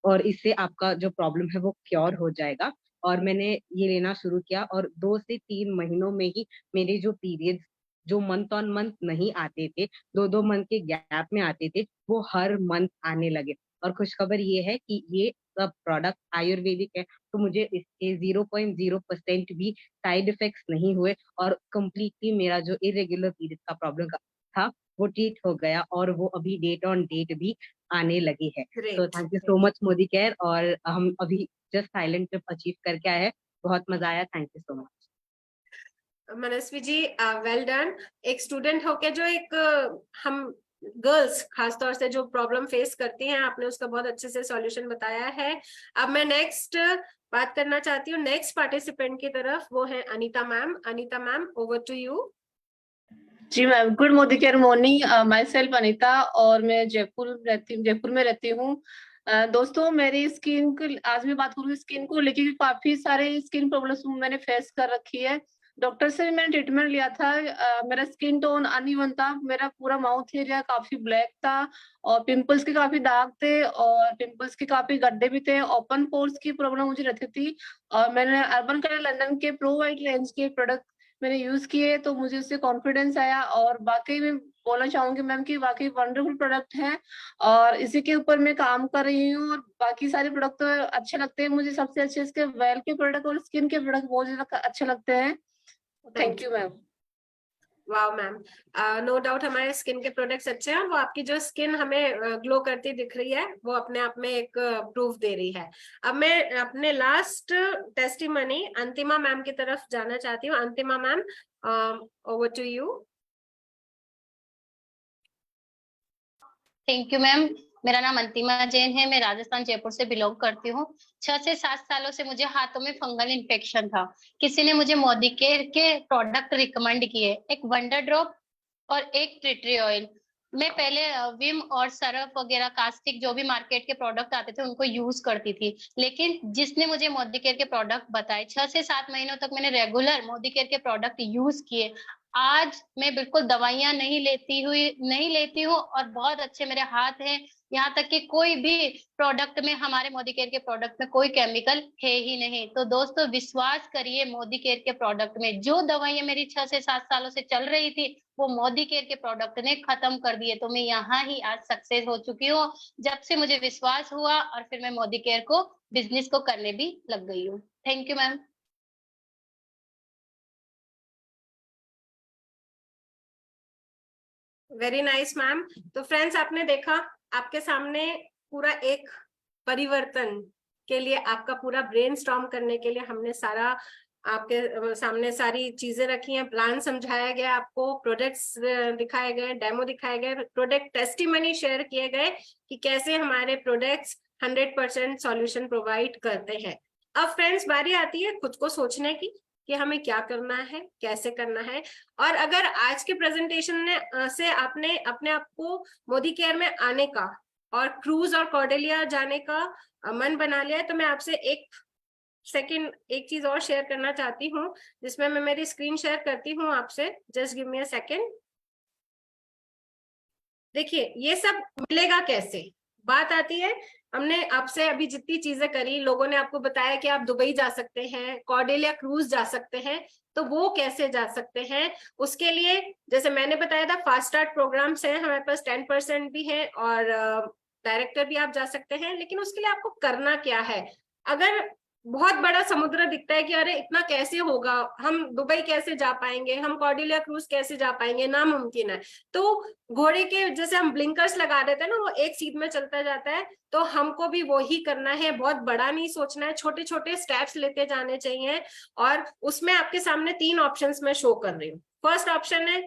और इससे आपका जो प्रॉब्लम है वो क्योर हो जाएगा। और मैंने ये लेना शुरू किया और 2 से 3 महीनों में ही मेरे जो पीरियड्स जो मंथ ऑन मंथ नहीं आते थे, 2-2 मंथ के गैप में आते थे, वो हर मंथ आने लगे। और खुशखबर ये है कि ये सब प्रोडक्ट आयुर्वेदिक है, तो मुझे इसके 0.0% भी साइड इफेक्ट्स नहीं हुए, और कम्प्लीटली मेरा जो इरेगुलर पीरियड का प्रॉब्लम था वो ठीक हो गया, और वो अभी डेट ऑन डेट भी आने लगे हैं। तो thank you so much Modi care. और हम अभी जस्ट साइलेंट ट्रिप अचीव करके आए हैं, बहुत मजा आया। Thank you so much. Manasvi ji, well done. एक स्टूडेंट होके जो एक हम गर्ल्स खासतौर से जो प्रॉब्लम फेस करती हैं, आपने उसका बहुत अच्छे से सॉल्यूशन बताया है। अब मैं नेक्स्ट बात करना चाहती हूँ नेक्स्ट पार्टिसिपेंट की तरफ, वो है Anita ma'am. Anita ma'am, over to you. जी ma'am, good Modicare morning. Myself Anita और मैं जयपुर में रहती हूँ। दोस्तों, मेरी स्किन को आज मैं बात करूँगी स्किन को लेके, काफी सारे स्किन प्रॉब्लम्स मैंने फेस कर रखी है। डॉक्टर से भी मैंने ट्रीटमेंट लिया था। मेरा स्किन टोन अनइवन था, मेरा पूरा माउथ एरिया काफी ब्लैक था और पिंपल्स के काफी दाग थे और पिंपल्स के काफी गड्ढे भी थे। ओपन पोर्स की प्रॉब्लम मुझे रहती थी और मैंने अर्बन कलर लंदन के प्रो वाइट रेंज के प्रोडक्ट मैंने यूज किए तो मुझे उससे कॉन्फिडेंस आया और वाकई में बोलना चाहूंगी मैम कि वाकई वंडरफुल प्रोडक्ट है और इसी के ऊपर मैं काम कर रही हूँ। और बाकी सारे प्रोडक्ट तो अच्छे लगते हैं मुझे, सबसे अच्छे इसके वेल के प्रोडक्ट और स्किन के प्रोडक्ट बहुत ज्यादा अच्छे लगते हैं। Thank you ma'am. Wow ma'am, no doubt हमारे स्किन के प्रोडक्ट्स अच्छे हैं। वो आपकी जो स्किन हमें ग्लो करती दिख रही है वो अपने आप में एक प्रूफ दे रही है। अब मैं अपने लास्ट टेस्टिमनी अंतिमा मैम की तरफ जाना चाहती हूँ। Antima ma'am, over to you. Thank you ma'am. मेरा नाम अंतिमा जैन है, मैं राजस्थान जयपुर से बिलोंग करती हूँ। 6 से 7 सालों से मुझे हाथों में फंगल इन्फेक्शन था। किसी ने मुझे मोदी केयर के प्रोडक्ट रिकमेंड किए, एक वंडर ड्रॉप और एक ट्रिटरी ऑयल। मैं पहले विम और सरफ वगैरह कास्टिक जो भी मार्केट के प्रोडक्ट आते थे उनको यूज करती थी, लेकिन जिसने मुझे मोदी केयर के प्रोडक्ट बताए 6 से 7 महीनों तक मैंने रेगुलर मोदी केयर के प्रोडक्ट यूज किए। आज मैं बिल्कुल दवाइयां नहीं लेती हूँ और बहुत अच्छे मेरे हाथ हैं। यहाँ तक कि कोई भी प्रोडक्ट में, हमारे मोदी केयर के प्रोडक्ट में कोई केमिकल है ही नहीं। तो दोस्तों विश्वास करिए मोदी केयर के प्रोडक्ट में। जो दवाइयां मेरी 6 से 7 सालों से चल रही थी वो मोदी केयर के प्रोडक्ट ने खत्म कर दिए। तो मैं यहाँ ही आज सक्सेस हो चुकी हूँ जब से मुझे विश्वास हुआ और फिर मैं मोदी केयर को बिजनेस को करने भी लग गई हूँ। Thank you ma'am. Very nice ma'am. तो फ्रेंड्स, आपने देखा आपके सामने पूरा एक परिवर्तन के लिए, आपका पूरा ब्रेनस्टॉर्म करने के लिए हमने सारा आपके सामने सारी चीजें रखी हैं। प्लान समझाया गया, आपको प्रोडक्ट्स दिखाए गए, डेमो दिखाए गए, प्रोडक्ट टेस्टिमनी शेयर किए गए कि कैसे हमारे प्रोडक्ट्स 100% सॉल्यूशन प्रोवाइड करते हैं। अब फ्रेंड्स, बारी आती है खुद को सोचने की कि हमें क्या करना है, कैसे करना है। और अगर आज के प्रेजेंटेशन से आपने अपने आप को मोदी केयर में आने का और क्रूज और कॉर्डेलिया जाने का मन बना लिया है, तो मैं आपसे एक चीज और शेयर करना चाहती हूँ, जिसमें मैं मेरी स्क्रीन शेयर करती हूँ आपसे। Just give me a second. देखिए ये सब मिलेगा कैसे, बात आती है। हमने आपसे अभी जितनी चीजें करी, लोगों ने आपको बताया कि आप दुबई जा सकते हैं, कॉर्डेलिया क्रूज जा सकते हैं, तो वो कैसे जा सकते हैं उसके लिए जैसे मैंने बताया था फास्ट स्टार्ट प्रोग्राम्स हैं हमारे पास, 10% भी है और डायरेक्टर भी आप जा सकते हैं। लेकिन उसके लिए आपको करना क्या है? अगर बहुत बड़ा समुद्र दिखता है कि अरे इतना कैसे होगा, हम दुबई कैसे जा पाएंगे, हम कॉर्डेलिया क्रूज कैसे जा पाएंगे, नामुमकिन है, तो घोड़े के जैसे हम ब्लिंकर्स लगा देते हैं ना, वो एक सीध में चलता जाता है, तो हमको भी वो ही करना है। बहुत बड़ा नहीं सोचना है, छोटे छोटे स्टेप्स लेते जाने चाहिए। और उसमें आपके सामने 3 ऑप्शंस में शो कर रही हूँ। फर्स्ट ऑप्शन है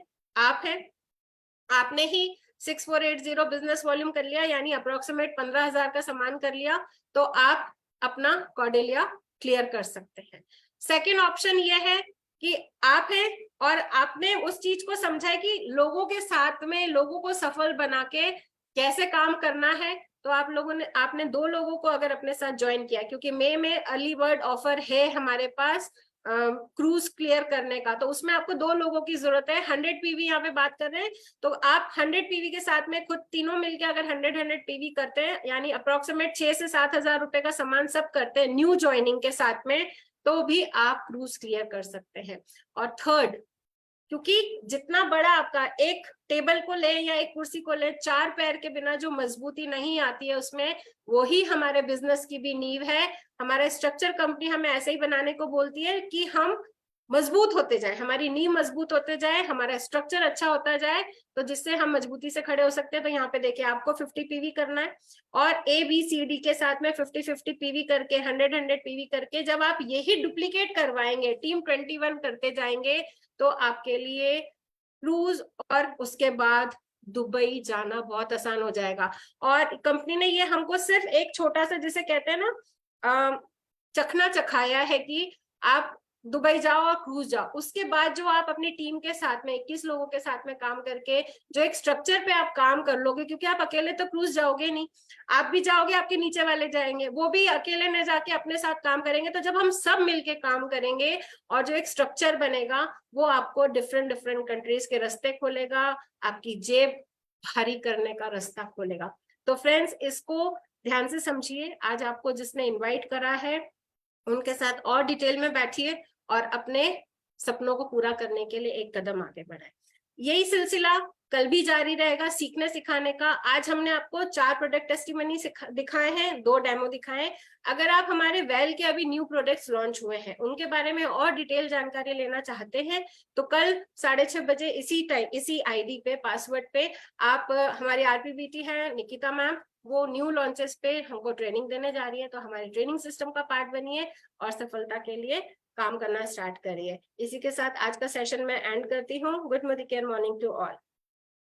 आपने ही 6480 बिजनेस वॉल्यूम कर लिया, यानी अप्रोक्सीमेट 15,000 का सामान कर लिया, तो आप अपना कॉर्डेलिया क्लियर कर सकते हैं। सेकेंड ऑप्शन ये है कि आप हैं और आपने उस चीज को समझा है कि लोगों के साथ में लोगों को सफल बना के कैसे काम करना है, तो आपने 2 लोगों को अगर अपने साथ ज्वाइन किया, क्योंकि मई में अर्ली बर्ड ऑफर है हमारे पास क्रूज क्लियर करने का, तो उसमें आपको 2 लोगों की जरूरत है। 100 पीवी यहाँ पे बात कर रहे हैं, तो आप 100 पीवी के साथ में खुद तीनों मिलके अगर 100 पीवी करते हैं, यानी अप्रोक्सीमेट 6 से 7,000 रुपए का सामान सब करते हैं न्यू ज्वाइनिंग के साथ में, तो भी आप क्रूज क्लियर कर सकते हैं। और थर्ड, क्योंकि जितना बड़ा आपका एक टेबल को ले या एक कुर्सी को ले, 4 पैर के बिना जो मजबूती नहीं आती है उसमें, वही हमारे बिजनेस की भी नींव है। हमारा स्ट्रक्चर कंपनी हमें ऐसे ही बनाने को बोलती है कि हम मजबूत होते जाए, हमारी नींव मजबूत होते जाए, हमारा स्ट्रक्चर अच्छा होता जाए, तो जिससे हम मजबूती से खड़े हो सकते हैं। तो यहाँ पे देखिए आपको 50 पीवी करना है और ABCD के साथ में 50-50 पीवी करके 100 पीवी करके जब आप यही डुप्लीकेट करवाएंगे, टीम 21 करते जाएंगे, तो आपके लिए क्रूज और उसके बाद दुबई जाना बहुत आसान हो जाएगा। और कंपनी ने ये हमको सिर्फ एक छोटा सा, जिसे कहते हैं ना, चखना चखाया है कि आप दुबई जाओ और क्रूज जाओ। उसके बाद जो आप अपनी टीम के साथ में 21 लोगों के साथ में काम करके जो एक स्ट्रक्चर पे आप काम कर लोगे, क्योंकि आप अकेले तो क्रूज जाओगे नहीं, आप भी जाओगे, आपके नीचे वाले जाएंगे, वो भी अकेले न जाके अपने साथ काम करेंगे। तो जब हम सब मिलके काम करेंगे और जो एक स्ट्रक्चर बनेगा वो आपको डिफरेंट डिफरेंट कंट्रीज के रास्ते खोलेगा, आपकी जेब भारी करने का रास्ता खोलेगा। तो फ्रेंड्स, इसको ध्यान से समझिए। आज आपको जिसने इनवाइट करा है उनके साथ और डिटेल में बैठिए और अपने सपनों को पूरा करने के लिए एक कदम आगे बढ़ाए। यही सिलसिला कल भी जारी रहेगा सीखने सिखाने का। आज हमने आपको 4 प्रोडक्ट टेस्टिमनी दिखाए हैं, 2 डेमो दिखाए। अगर आप हमारे वेल के अभी न्यू प्रोडक्ट्स लॉन्च हुए हैं उनके बारे में और डिटेल जानकारी लेना चाहते हैं तो कल 6:30 बजे इसी टाइम इसी आईडी पे पासवर्ड पे आप हमारी आरपीबीटी है निकिता मैम, वो न्यू लॉन्चेस पे हमको ट्रेनिंग देने जा रही है, तो हमारे ट्रेनिंग सिस्टम का पार्ट बनिए और सफलता के लिए काम करना स्टार्ट करिए। इसी के साथ आज का सेशन मैं एंड करती हूँ। Good morning to all.